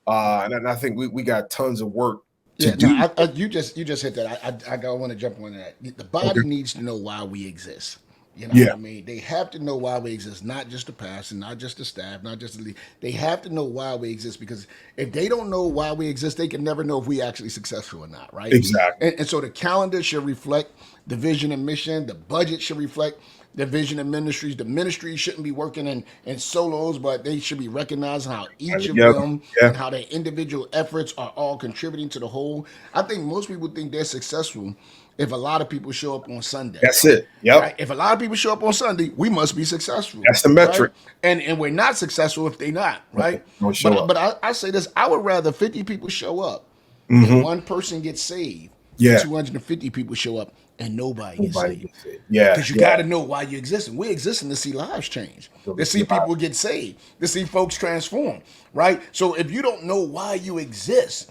And I think we got tons of work to do. No, you just hit that. I want to jump on that. The body needs to know why we exist. What I mean? They have to know why we exist, not just the pastor, not just the staff, not just the lead. They have to know why we exist, because if they don't know why we exist, they can never know if we actually successful or not, right? Exactly. And so the calendar should reflect the vision and mission. The budget should reflect the vision and ministries. The ministries shouldn't be working in solos, but they should be recognizing how each of them and how their individual efforts are all contributing to the whole. I think most people think they're successful if a lot of people show up on Sunday. That's it. Yep. Right? If a lot of people show up on Sunday, we must be successful. That's the metric. Right? And we're not successful if they're not, right? Don't show up. But I say this, I would rather 50 people show up and one person gets saved. Yeah. 250 people show up and nobody gets saved. Yeah. Because you got to know why you exist. And we're existing to see lives change, to see people get saved, to see folks transform, right? So if you don't know why you exist,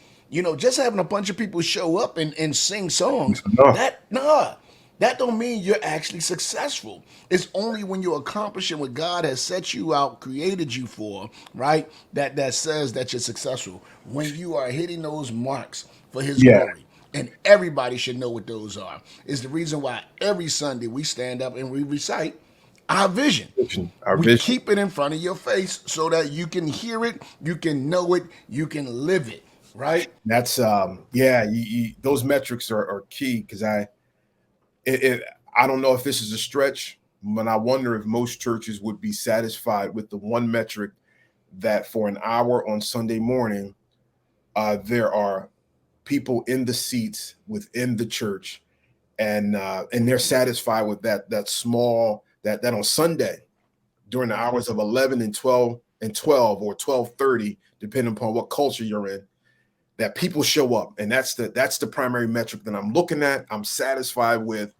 just having a bunch of people show up and sing songs, that don't mean you're actually successful. It's only when you're accomplishing what God has set you out, created you for, right, that says that you're successful. When you are hitting those marks for his glory. And everybody should know what those are. Is the reason why every Sunday we stand up and we recite our vision. Our We vision. keep it in front of your face so that you can hear it, you can know it, you can live it, right? That's those metrics are key because I don't know if this is a stretch, but I wonder if most churches would be satisfied with the one metric that for an hour on Sunday morning, there are people in the seats within the church, and they're satisfied with that small that on Sunday during the hours of 11 and 12 or 12:30, depending upon what culture you're in, that people show up, and that's the primary metric that I'm looking at. I'm satisfied with.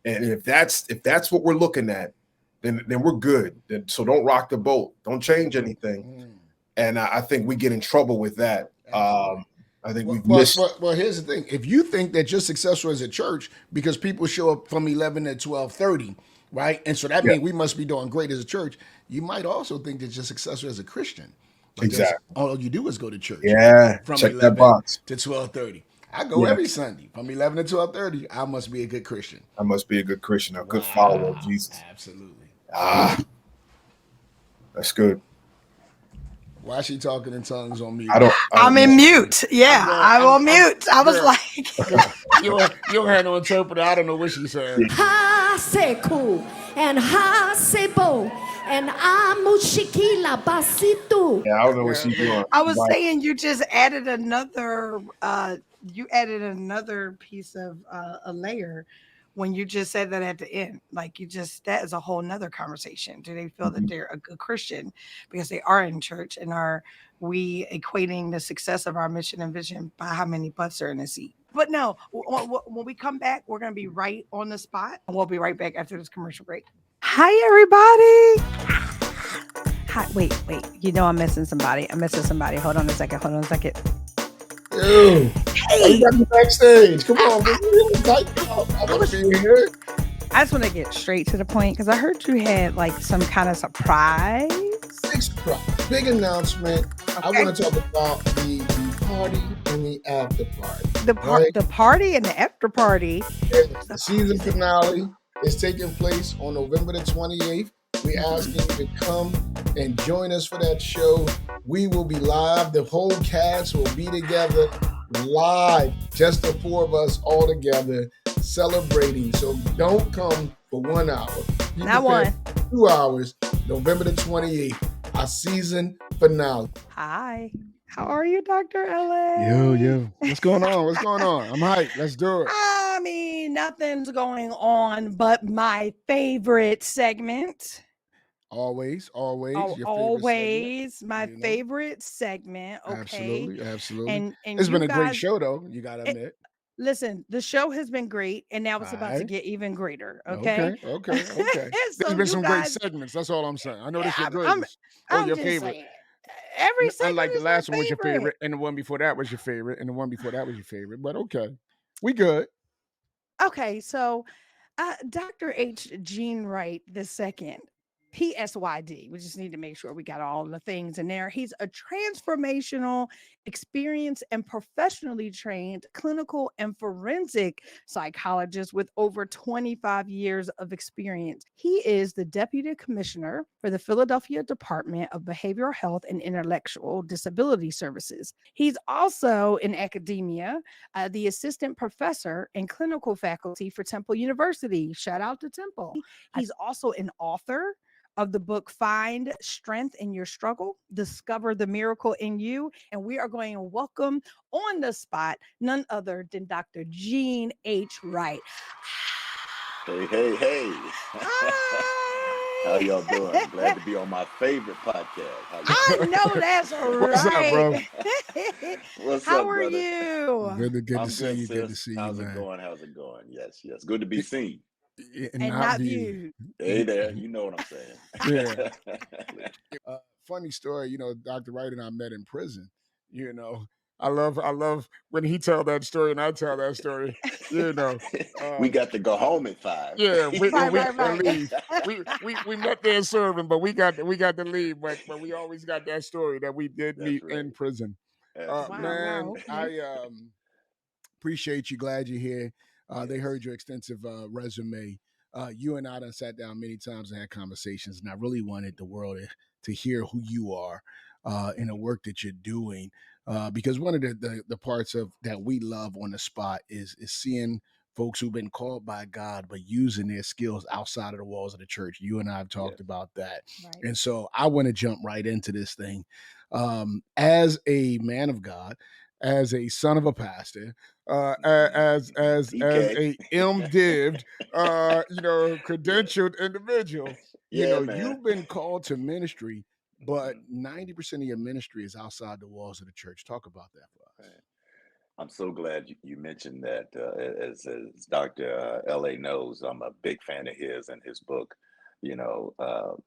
And if that's what we're looking at, then we're good. So don't rock the boat. Don't change anything. And I think we get in trouble with that. I think we've missed. Well, here's the thing. If you think that you're successful as a church because people show up from 11 to 12:30, right? And so that means we must be doing great as a church. You might also think that you're successful as a Christian. Exactly. All you do is go to church. Yeah. From Check 11 that box. to 12:30. I go every Sunday from 11 to 12:30. I must be a good Christian. I must be a good Christian, a good follower of Jesus. Absolutely. That's good. Why is she talking in tongues on me? I'm in mute. Yeah, I'm on mute. I was like, you don't have no interpreter. I don't know what she said. Ha seku and ha sebo and amushikila basitu. Yeah, I don't know what she's doing. I was saying you just added another piece of a layer when you just said that at the end. Like that is a whole nother conversation. Do they feel that they're a good Christian because they are in church, and are we equating the success of our mission and vision by how many butts are in the seat? But no, when we come back, we're going to be right on the spot. And we'll be right back after this commercial break. Hi, everybody. Hi, wait. You know I'm missing somebody. Hold on a second. Ew. Hey. You backstage. Come on, baby. I want to be here. I just want to get straight to the point because I heard you had like some kind of surprise. Big announcement. Okay. I want to talk about the party and the after party. The party and the after party. The season finale is taking place on November the 28th. We ask you to come and join us for that show. We will be live. The whole cast will be together live. Just the four of us all together celebrating. So don't come for 1 hour. Not one. 2 hours. November the 28th. Our season finale. Hi. How are you, Dr. LA? Yo. What's going on? I'm hyped. Let's do it. I mean, nothing's going on but my favorite segment. Always. My favorite segment. Okay. Absolutely. And it's been a great show, though. You gotta admit. Listen, the show has been great, and now it's about to get even greater. Okay. There's been some great segments. That's all I'm saying. I know this is your greatest. I'm your just favorite. saying, every segment Unlike the is last my one was your favorite, and the one before that was your favorite, and the one before that was your favorite. But okay, we good. Okay, so Dr. H. Gene Wright II, PSYD. We just need to make sure we got all the things in there. He's a transformational, experienced, and professionally trained clinical and forensic psychologist with over 25 years of experience. He is the Deputy Commissioner for the Philadelphia Department of Behavioral Health and Intellectual Disability Services. He's also in academia, the Assistant Professor and Clinical Faculty for Temple University. Shout out to Temple. He's also an author of the book Find Strength in Your Struggle, Discover the Miracle in You. And we are going to welcome on the spot none other than Dr. Gene H. Wright. Hey. How y'all doing? Glad to be on my favorite podcast. I know that's right. What's up, bro? What's How up, are brother? you? Good to I'm see good, you. sis. Good to see you, How's man. it going? Yes. Good to be seen. And not viewed. Hey there, you know what I'm saying. Yeah. Funny story, Dr. Wright and I met in prison. I love when he tell that story and I tell that story. We got to go home at 5. Yeah, we Right. leave. We met there serving, but we got to leave. But we always got that story that we did That's meet right. in prison. Wow, Man, okay. I appreciate you. Glad you're here. They heard your extensive resume. You and I done sat down many times and had conversations, and I really wanted the world to hear who you are in the work that you're doing. Because one of the parts of that we love on the spot is seeing folks who've been called by God, but using their skills outside of the walls of the church. You and I have talked about that. Right. And so I want to jump right into this thing. As a man of God, as a son of a pastor, as DK. a MDived, credentialed individual, Yeah, man. you've been called to ministry, but 90% of your ministry is outside the walls of the church. Talk about that for us. Right. I'm so glad you mentioned that. As Dr. L.A. knows, I'm a big fan of his and his book,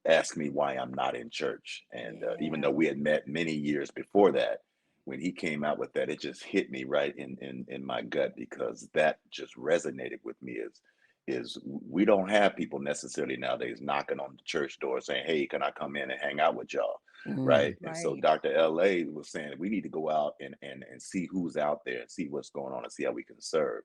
Ask Me Why I'm Not in Church. And even though we had met many years before that, when he came out with that, it just hit me right in my gut, because that just resonated with me is we don't have people necessarily nowadays knocking on the church door saying, hey, can I come in and hang out with y'all? Right. And so Right. Dr. LA was saying we need to go out and see who's out there and see what's going on and see how we can serve.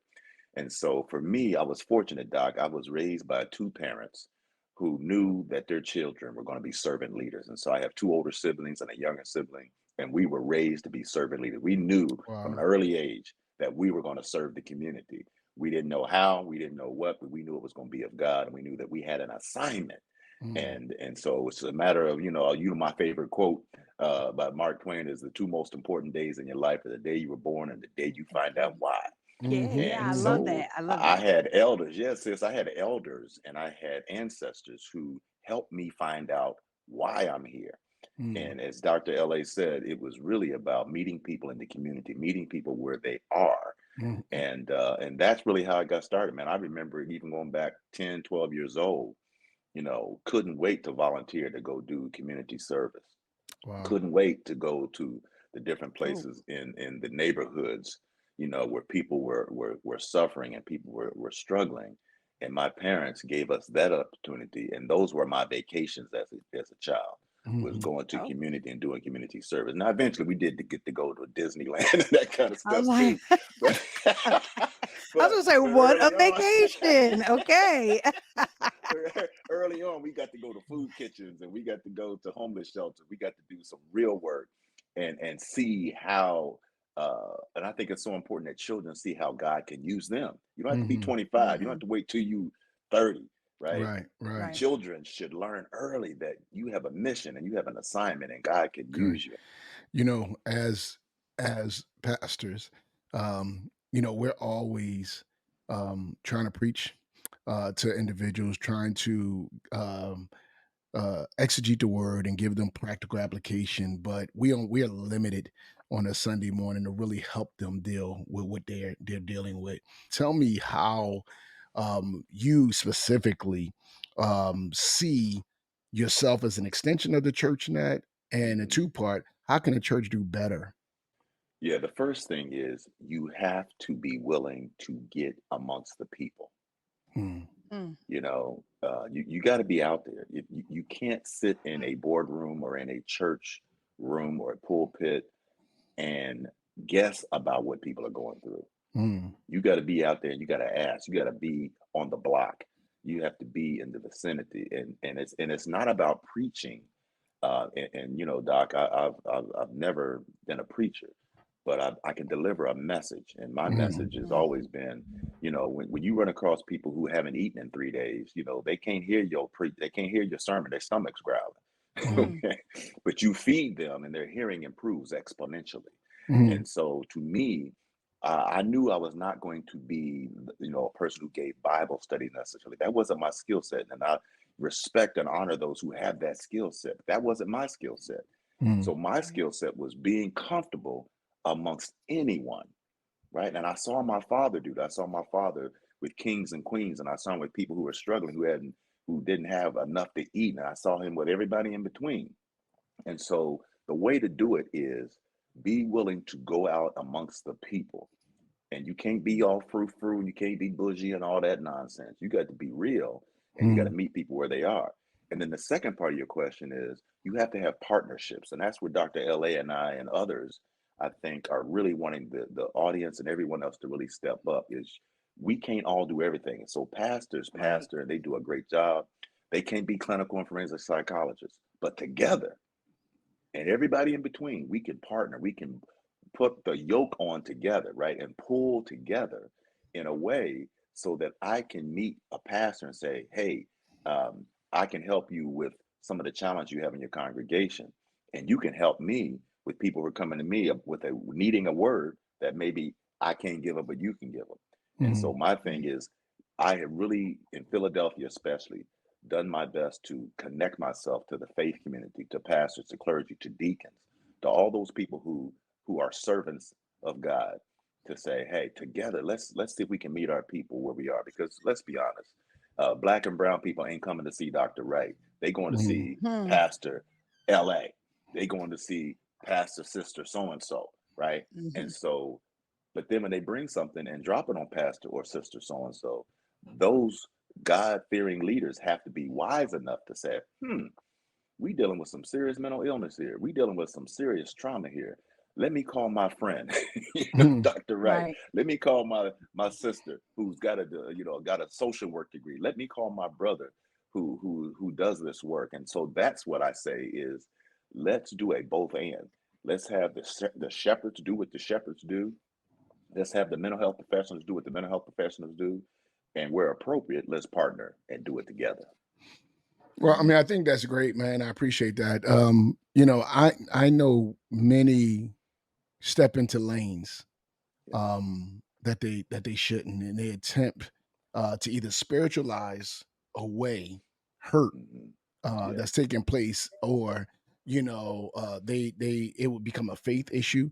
And so for me, I was fortunate, Doc. I was raised by two parents who knew that their children were going to be servant leaders. And so I have two older siblings and a younger sibling, and we were raised to be servant leaders. We knew from an Wow. early age that we were going to serve the community. We didn't know how, we didn't know what, but we knew it was going to be of God, and we knew that we had an assignment. And so it's a matter of, my favorite quote by Mark Twain is the two most important days in your life are the day you were born and the day you find out why. Yeah, I And love so that. I love I that. had elders, yes, sis, I had elders and I had ancestors who helped me find out why I'm here. And as Dr. LA said, it was really about meeting people in the community, meeting people where they are. And that's really how I got started, man. I remember even going back 10, 12 years old, couldn't wait to volunteer to go do community service. Wow. Couldn't wait to go to the different Cool. places in the neighborhoods, where people were suffering and people were struggling. And my parents gave us that opportunity, and those were my vacations as a child, was going to Oh, community and doing community service. Now, eventually, we did get to go to Disneyland and that kind of I was stuff like, too, but okay. I was but gonna say, but what a early on. vacation. Okay. Early on, we got to go to food kitchens and we got to go to homeless shelters. We got to do some real work and see how. And I think it's so important that children see how God can use them. You don't have to be 25. You don't have to wait till you 30, right? Right. Right. Right. Children should learn early that you have a mission and you have an assignment and God can Good. use you. As pastors, we're always trying to preach to individuals, trying to exegete the word and give them practical application, but we are limited on a Sunday morning to really help them deal with what they're dealing with. Tell me how you specifically see yourself as an extension of the church net, and a Mhm. two-part, how can a church do better? Yeah, the first thing is you have to be willing to get amongst the people. Hmm. Mm. You got to be out there. You can't sit in a boardroom or in a church room or a pulpit and guess about what people are going through. Hmm. You got to be out there and you got to ask. You got to be on the block. You have to be in the vicinity, and it's not about preaching. Doc, I've never been a preacher, but I can deliver a message, and my Hmm. message has always been, when you run across people who haven't eaten in 3 days, they can't hear they can't hear your sermon, their stomach's growling. Hmm. Mm. Okay, but you feed them, and their hearing improves exponentially. Hmm. And so, to me, I knew I was not going to be, a person who gave Bible study necessarily. That wasn't my skill set, and I respect and honor those who have that skill set. That wasn't my skill set. Hmm. So my skill set was being comfortable amongst anyone, right? And I saw my father do that. I saw my father with kings and queens, and I saw him with people who were struggling, who didn't have enough to eat, and I saw him with everybody in between. And so the way to do it is be willing to go out amongst the people. And you can't be all frou-frou, and you can't be bougie and all that nonsense. You got to be real, and you got to Hmm. meet people where they are. And then the second part of your question is you have to have partnerships. And that's where Dr. LA and I and others, I think, are really wanting the audience and everyone else to really step up is we can't all do everything. And so pastors Right. pastor and they do a great job. They can't be clinical and forensic psychologists, but together and everybody in between, we can partner. We can put the yoke on together, right? And pull together in a way so that I can meet a pastor and say, hey, I can help you with some of the challenge you have in your congregation. And you can help me with people who are coming to me with a needing a word that maybe I can't give them, but you can give them. And so my thing is, I have really, in Philadelphia especially, done my best to connect myself to the faith community, to pastors, to clergy, to deacons, to all those people who are servants of God, to say, hey, together, let's see if we can meet our people where we are. Because let's be honest, black and brown people ain't coming to see Dr. Wright. They going to see Hmm. Pastor L.A. They going to see Pastor Sister so and so, right? Mhm. And so, but then when they bring something and drop it on Pastor or Sister so and so, those God-fearing leaders have to be wise enough to say, we dealing with some serious mental illness here. We dealing with some serious trauma here. Let me call my friend, Dr. Wright. Right. Let me call my sister who's got got a social work degree. Let me call my brother who does this work. And so that's what I say is, let's do a both and. Let's have the shepherds do what the shepherds do. Let's have the mental health professionals do what the mental health professionals do. And where appropriate, let's partner and do it together. Well, I mean, I think that's great, man. I appreciate that. I know many step into lanes that they shouldn't, and they attempt to either spiritualize away hurt Yeah. that's taking place, or they it would become a faith issue.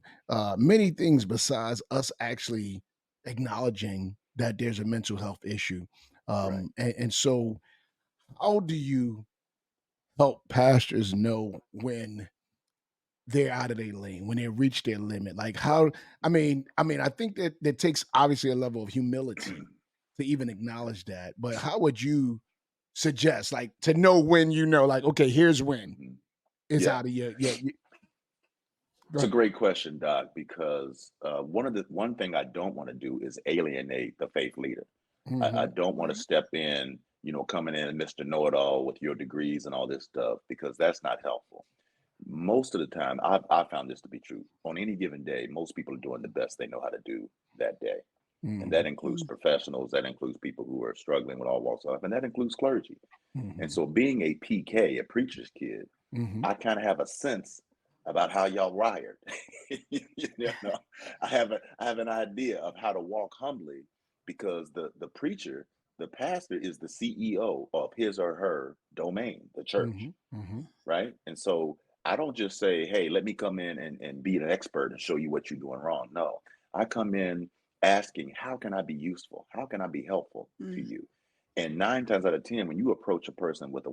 Many things besides us actually acknowledging that there's a mental health issue. Right. And so, how do you help pastors know when they're out of their lane, when they reach their limit? Like, how? I think that takes obviously a level of humility to even acknowledge that. But how would you suggest, like, to know when like, okay, here's when Mhm. it's Yeah. out of your go It's a ahead. great question, Doc, because one thing I don't want to do is alienate the faith leader. I Mhm. don't want to Right. step in, coming in Mr. Know-it-all with your degrees and all this stuff, because that's not helpful. Most of the time, I've found this to be true. On any given day, most people are doing the best they know how to do that day. And that Mhm. includes professionals, that includes people who are struggling with all walks of life, and that includes clergy. And Mhm. so being a PK, a preacher's kid, Mhm. I kind of have a sense about how y'all wired. I have an idea of how to walk humbly, because the preacher, the pastor is the CEO of his or her domain, the church, Mhm. Mhm. right? And so I don't just say, hey, let me come in and be an expert and show you what you're doing wrong. No, I come in asking, how can I be useful? How can I be helpful to Mm. you? And 9 times out of 10, when you approach a person with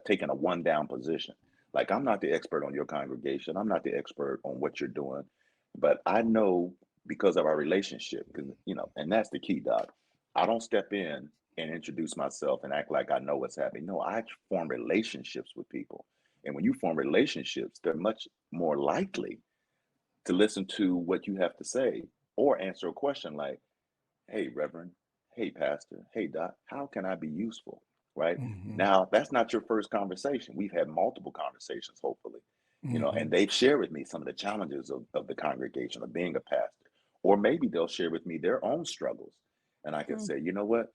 taking a one down position, like, I'm not the expert on your congregation, I'm not the expert on what you're doing, but I know, because of our relationship, because, and that's the key, Doc. I don't step in and introduce myself and act like I know what's happening. No, I form relationships with people. And when you form relationships, they're much more likely to listen to what you have to say or answer a question like, hey, Reverend, hey, Pastor, hey, Doc, how can I be useful? Right Mhm. now, that's not your first conversation. We've had multiple conversations, hopefully, and Mhm. they've shared with me some of the challenges of the congregation of being a pastor. Or maybe they'll share with me their own struggles. And I can Mm. say, you know what?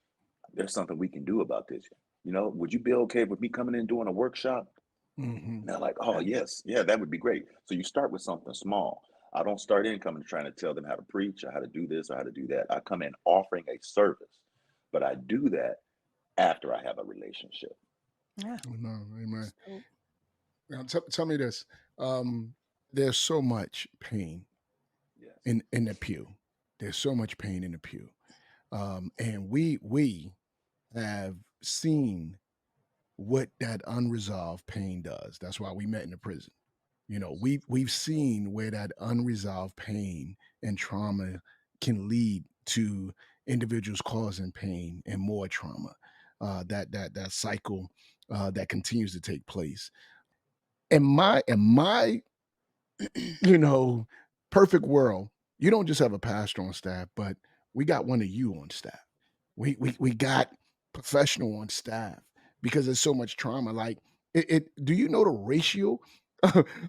There's something we can do about this. Would you be okay with me coming in and doing a workshop? Mhm. And they're like, oh, Right. yes, yeah, that would be great. So you start with something small. I don't start in coming trying to tell them how to preach or how to do this or how to do that. I come in offering a service, but I do that after I have a relationship. Yeah. No, amen. So, Now, tell me this. There's so much pain Yes. in the pew. There's so much pain in the pew. And we have seen what that unresolved pain does. That's why we met in the prison. We've seen where that unresolved pain and trauma can lead to individuals causing pain and more trauma. That cycle that continues to take place. In my perfect world, you don't just have a pastor on staff, but we got one of you on staff. we got professional on staff because there's so much trauma. Like do you know the ratio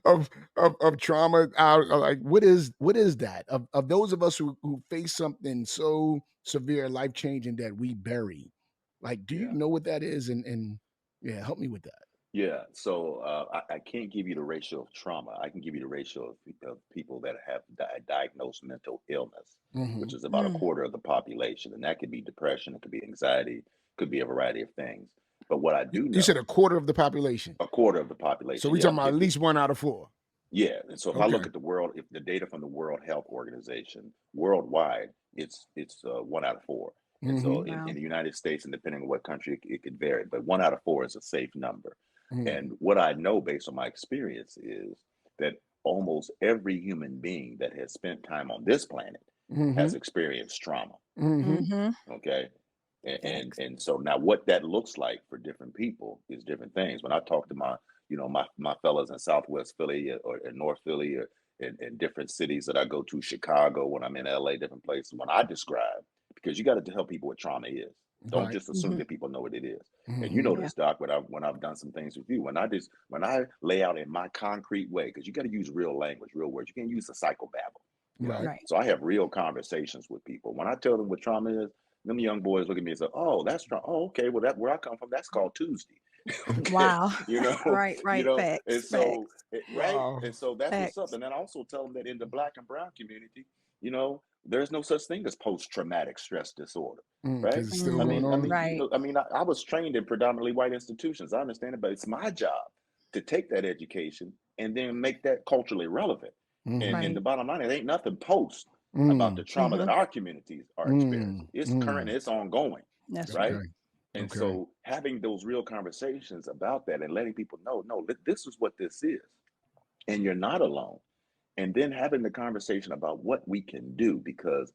of of trauma out like what is that of those of us who face something so severe, life changing that we bury? Like, do you Yeah. know what that is? And yeah, help me with that. Yeah, so I can't give you the ratio of trauma. I can give you the ratio of people that have diagnosed mental illness, which Hmm. is about a Mm. quarter of the population. And that could be depression, it could be anxiety, could be a variety of things. But what I do You said know, a quarter of the population. a quarter of the So population, we yeah. talking about at least 1 out of 4. Yeah, and so if I Okay. look at if the data from the World Health Organization worldwide, it's 1 out of 4. And so Hmm. Wow. in the United States, and depending on what country, it could vary, but 1 out of 4 is a safe number. Hmm. And what I know based on my experience is that almost every human being that has spent time on this planet Hmm. has experienced trauma. Hmm. Mm-hmm. Okay. And, and Facts. and so now what that looks like for different people is different things. When I talk to my fellows in Southwest Philly or in North Philly or in different cities that I go to, Chicago, when I'm in LA, different places, when I describe, because you got to tell people what trauma is. Don't Right. just assume Mm-hmm. that people know what it is. And you know Hmm. Yeah. this, Doc, when I've done some things with you, when I lay out in my concrete way, because you got to use real language, real words. You can't use the psychobabble. Right. Right. So I have real conversations with people. When I tell them what trauma is, them young boys look at me and say, "Oh, that's trauma. Oh, okay. Well, that where I come from, that's called Tuesday." Okay, Wow. you know, Right. Right. and Facts. so Facts. right, Wow. and so that's what's up. Facts. And then I also tell them that in the Black and Brown community, there's no such thing as post-traumatic stress disorder, right? Because it's still I Mm. going mean, I on. mean, Right. I was trained in predominantly white institutions. I understand it, but it's my job to take that education and then make that culturally relevant. And Hmm. the Right. bottom line, it ain't nothing post about the Mm. trauma that Mm-hmm. our communities are experiencing. Mm. It's current, Mm. it's ongoing, That's right. right? Okay. And Okay. so having those real conversations about that and letting people know, no, this is what this is, and you're not alone. And then having the conversation about what we can do, because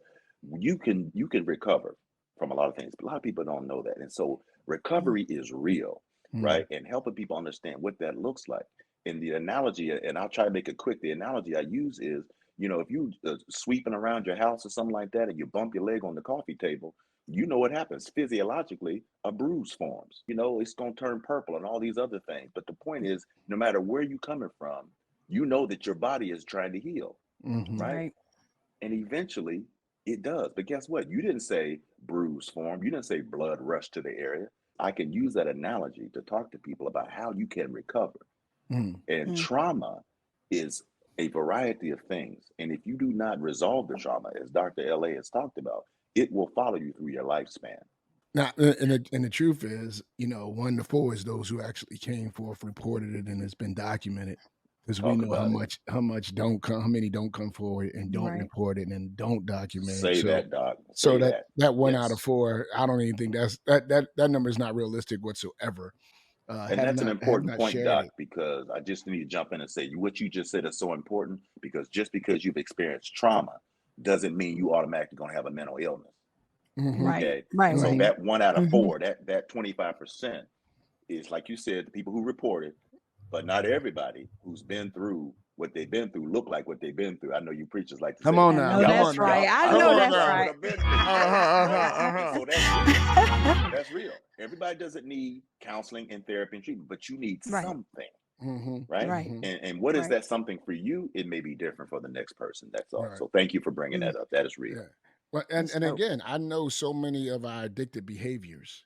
you can recover from a lot of things. But a lot of people don't know that. And so Mm. recovery is real, Mm. right? And helping people understand what that looks like. And the analogy, and I'll try to make it quick, the analogy I use is, if you sweeping around your house or something like that and you bump your leg on the coffee table, you know what happens physiologically, a bruise forms. It's going to turn purple and all these other things. But the point is, no matter where you're coming from, you know that your body is trying to heal, Hmm. right? Right. And eventually it does. But guess what? You didn't say bruise form. You didn't say blood rush to the area. I can use that analogy to talk to people about how you can recover. Mm. And Mm. trauma is a variety of things. And if you do not resolve the trauma, as Dr. LA has talked about, it will follow you through your lifespan. Now, and the truth is, 1 to 4 is those who actually came forth, reported it, and it's been documented. Because we Talk know how about it. much don't come, how many don't come forward and don't Right. report it and don't document it. Say So, that, Doc. so Say that that. that 1 out of 4, Yes. I don't even think that number is not realistic whatsoever. And that's an Have important not point, shared Doc, it. because I just need to jump in and say what you just said is so important, because just because you've experienced trauma doesn't mean you automatically going to have a mental illness. Hmm. Right. Okay. Right. So Hmm. Right. that one out of Mm-hmm. four, that 25% is, like you said, the people who reported, but not everybody who's been through what they've been through look like what they've been through. I know you preachers like to Come say, on I now, know come y'all, on that's now, right. y'all, I I come know know on that's that's right, now. what right. I've been through, right? Right. And so that's real. That's real. Everybody doesn't need counseling and therapy and treatment, but you need Right. something, Hmm. right? Right. Hmm. And what is Right. that something for you? It may be different for the next person. That's all. Right. So thank you for bringing Mm. that up. That is real. Yeah. Well, That's and dope. again, I know so many of our addictive behaviors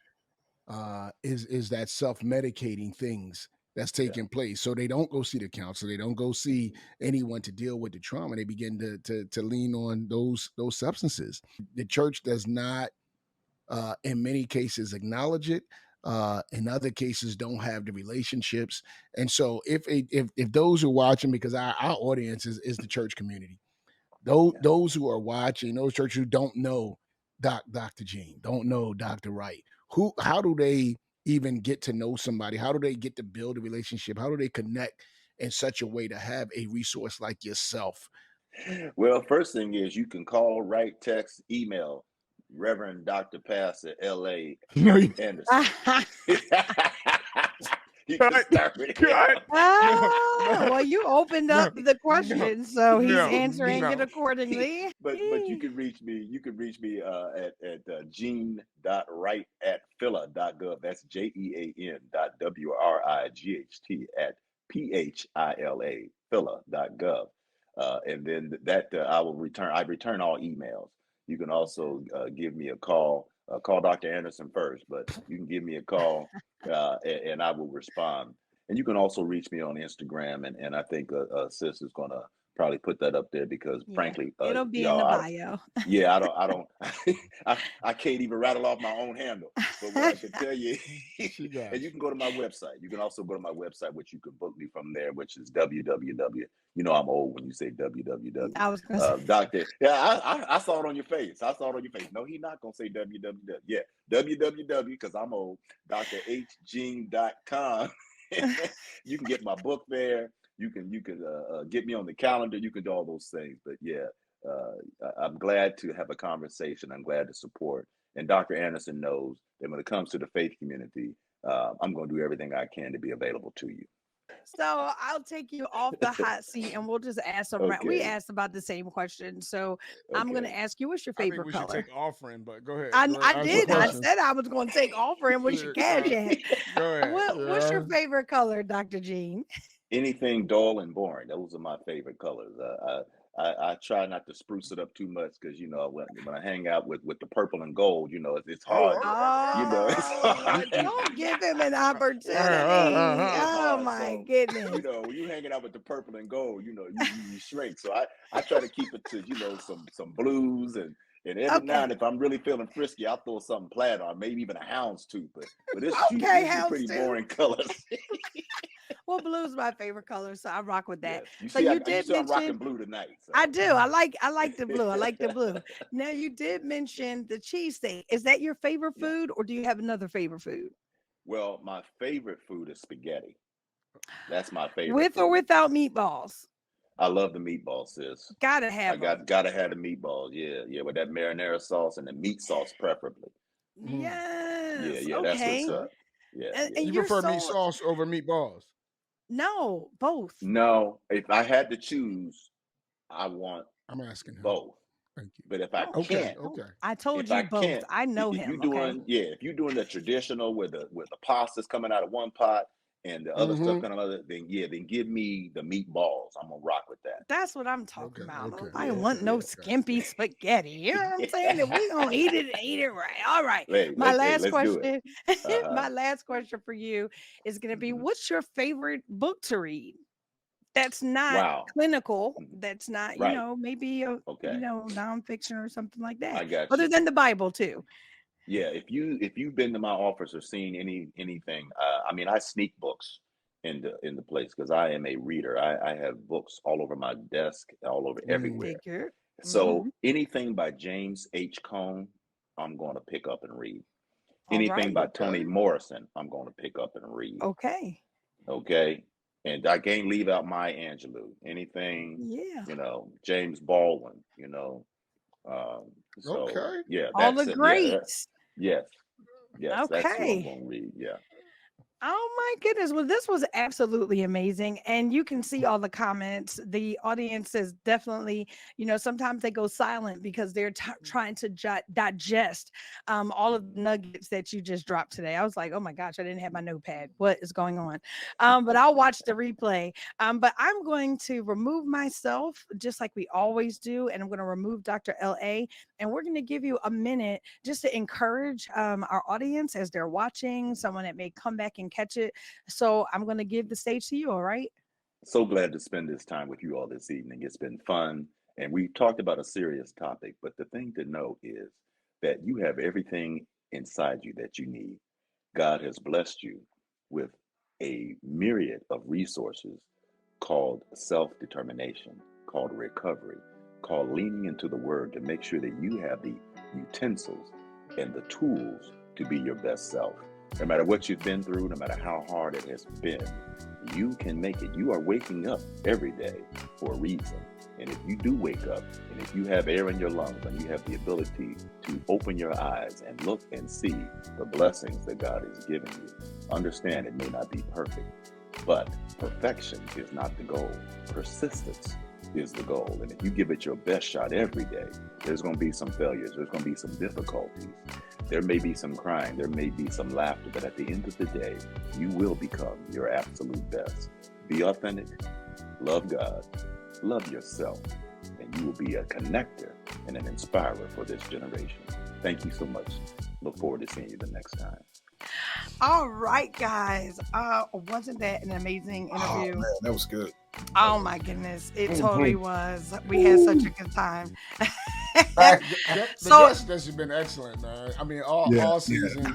is that self-medicating things that's Yeah. taking place. So they don't go see the counselor, they don't go see Mhm. anyone to deal with the trauma. They begin to lean on those substances. The church does not, in many cases, acknowledge it. In other cases, don't have the relationships. And so, if those who are watching, because our audience is the church community, Yeah. those who are watching, those churches who don't know Dr. Gene, don't know Dr. Wright, how do they even get to know somebody? How do they get to build a relationship? How do they connect in such a way to have a resource like yourself? Well, first thing is you can call, write, text, email Reverend Dr. Pastor LA No, Anderson. You can Cut. start with him. Cut. Ah, well, you opened no, up the question, so he's no, answering it no. accordingly. But you can reach me. You can reach me at gene.wright@phila.gov. That's JEAN.WRIGHT @phila.gov. And then I return all emails. You can also give me a call. Call Dr. Anderson first, but you can give me a call and I will respond. And you can also reach me on Instagram, and I think Sis is gonna probably put that up there because, Yeah, frankly, it'll be in y'all, the bio. I don't, I can't even rattle off my own handle. But what I can tell you, and you can go to my website. You can also go to my website, which you can book me from there, which is www. You know I'm old when you say www. I was gonna say, Doctor, yeah, I saw it on your face. I saw it on your face. No, he's not gonna say www. Yeah, www, because I'm old. drhgene.com. You can get my book there. You can get me on the calendar. You can do all those things. But yeah, I'm glad to have a conversation. I'm glad to support. And Dr. Anderson knows that when it comes to the faith community, I'm going to do everything I can to be available to you. so I'll take you off the hot seat, and we'll just ask them. We Okay. asked about the same question, so I'm going to Okay. ask you, what's your I think favorite we should color? take offering, but go ahead. I, Go ahead. I Ask did. your I question. said I was going to take offering. What's your cash at? Go ahead. What's your favorite color, Dr. Jean? Anything dull and boring. Those are my favorite colors. I try not to spruce it up too much because when I hang out with the purple and gold, it's hard. It's Oh, hard. don't give him an opportunity. It's Oh hard. my So goodness. when you hanging out with the purple and gold, you shrink. So I try to keep it to some blues and every now Okay. and if I'm really feeling frisky, I'll throw something plaid on, maybe even a houndstooth. But it's Okay, usually pretty houndstooth. boring colors. Well, blue is my favorite color, so I rock with that. Yes. So you You did see I'm rocking mention, blue tonight. So. I do. I like the blue. I like the blue. Now you did mention the cheesesteak. Is that your favorite food, or do you have another favorite food? Well, my favorite food is spaghetti. That's my favorite With or food. without meatballs? I love the meatballs, sis. Gotta I have them. gotta have the meatballs. Yeah, with that marinara sauce and the meat sauce preferably. Yes. Yeah, that's what's Okay. up. Yeah. And You you're prefer meat so sauce over meatballs? no, both. No, if I had to choose, I want I'm asking him. both. Thank you. But if I Oh, can't, Okay. I told if I you both. can't, I know if you're him. Okay. if you're doing the traditional where the pasta's coming out of one pot and the other stuff coming out of then give me the meatballs. I'm gonna rock with that. That's what I'm talking about. Okay. I want no skimpy spaghetti. You know what I'm saying? If we gonna eat it right. All right. My last let's do it. question. My last question for you is gonna be: what's your favorite book to read? That's not Wow. clinical. That's not, Right. maybe a Okay. nonfiction or something like that. I got Other you. than the Bible too. Yeah, if you've been to my office or seen anything, I sneak books in the place because I am a reader. I have books all over my desk, all over everywhere. Figure. So anything by James H. Cone, I'm going to pick up and read. All Anything right. by Toni Morrison, I'm going to pick up and read. Okay. Okay. And I can't leave out Maya Angelou. Anything, Yeah. James Baldwin, so Okay. yeah, All that's the it. greats. Yes, that's who I'm Okay. going to read. Yeah. Oh my goodness. Well, this was absolutely amazing. And you can see all the comments. The audience is definitely, sometimes they go silent because they're trying to digest all of the nuggets that you just dropped today. I was like, oh my gosh, I didn't have my notepad. What is going on? But I'll watch the replay. But I'm going to remove myself just like we always do. And I'm going to remove Dr. L.A. And we're going to give you a minute just to encourage our audience as they're watching, someone that may come back and catch it. So I'm going to give the stage to you. All right. So glad to spend this time with you all this evening. It's been fun. And we talked about a serious topic, but the thing to know is that you have everything inside you that you need. God has blessed you with a myriad of resources called self-determination, called recovery, called leaning into the word to make sure that you have the utensils and the tools to be your best self. No matter what you've been through, no matter how hard it has been, you can make it. You are waking up every day for a reason. And if you do wake up, and if you have air in your lungs, and you have the ability to open your eyes and look and see the blessings that God has given you, understand it may not be perfect, but perfection is not the goal. Persistence is the goal. And if you give it your best shot every day, there's going to be some failures. There's going to be some difficulties. There may be some crying. There may be some laughter. But at the end of the day, you will become your absolute best. Be authentic. Love God. Love yourself. And you will be a connector and an inspirer for this generation. Thank you so much. Look forward to seeing you the next time. All right, guys. Wasn't that an amazing interview? Oh, man, that was good. Oh my goodness, it totally was. We had such a good time. The So- guest has been excellent, man. I mean, all season.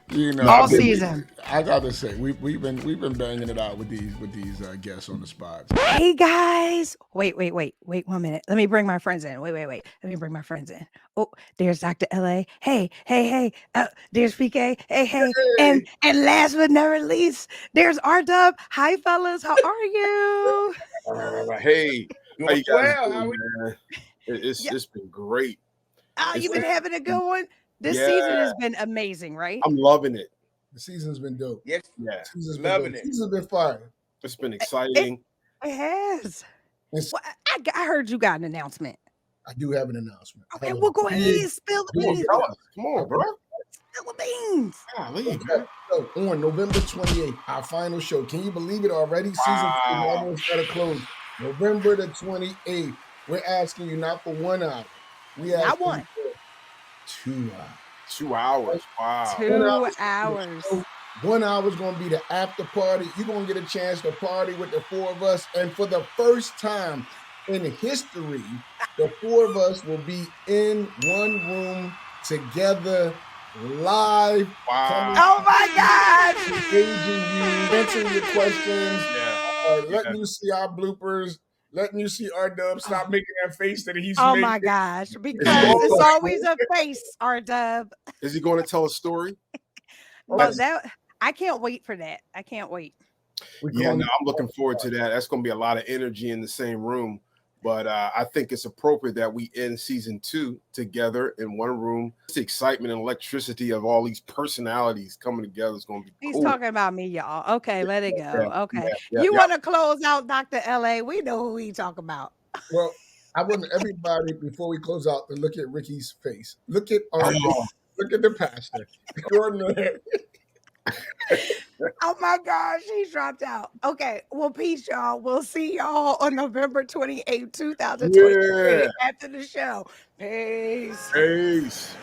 You know, All I mean, season. I gotta say, we've been banging it out with these guests on the spot. Hey guys, wait 1 minute. Let me bring my friends in. Wait. Let me bring my friends in. Oh, there's Dr. LA. Hey. There's PK. Hey. And last but never least, there's R-Dub. Hi fellas, how are you? Hey, how you guys Well, doing, man? It's been great. Oh, you've been having a good one. This season has been amazing, right? I'm loving it. the season's been dope. Yes, Yeah, Season's been loving dope. it. Season's been fire. it's been exciting. It has. It's- Well, I heard you got an announcement. I do have an announcement. Okay, well go ahead, spill the Come on, beans. bro. Come on, bro. Spill the beans. Golly, Okay, so on November 28th, our final show. Can you believe it already? Season 3 Wow. almost got to close. November the 28th. We're asking you not for 1 hour. We Not asking one. you for 2 hours. 2 hours. Wow. 2 hours. 1 hour is going to be the after party. You're going to get a chance to party with the 4 of us. And for the first time in history, the 4 of us will be in one room together, live, Wow. Oh my God. engaging you, answering your questions, Yeah. letting you see our bloopers, letting you see our dub stop making that face that he's Oh making. my gosh. Because all it's for- always a face, R-Dub. Is he going to tell a story? Well, I can't wait for that. I can't wait. We Yeah, call no, it- I'm looking forward to that. That's going to be a lot of energy in the same room. But I think it's appropriate that we end season 2 together in one room. It's the excitement and electricity of all these personalities coming together is going to be He's cool. talking about me, y'all. Okay, let it go. Okay. yeah, You yeah. want to close out Dr. LA? We know who he talking about. Well, I want everybody before we close out to look at Ricky's face. Look at Oh. look at the pastor. Extraordinary. Oh my gosh, he dropped out. Okay, well, peace, y'all. We'll see y'all on November 28th, 2023 Yeah. after the show. Peace. Peace.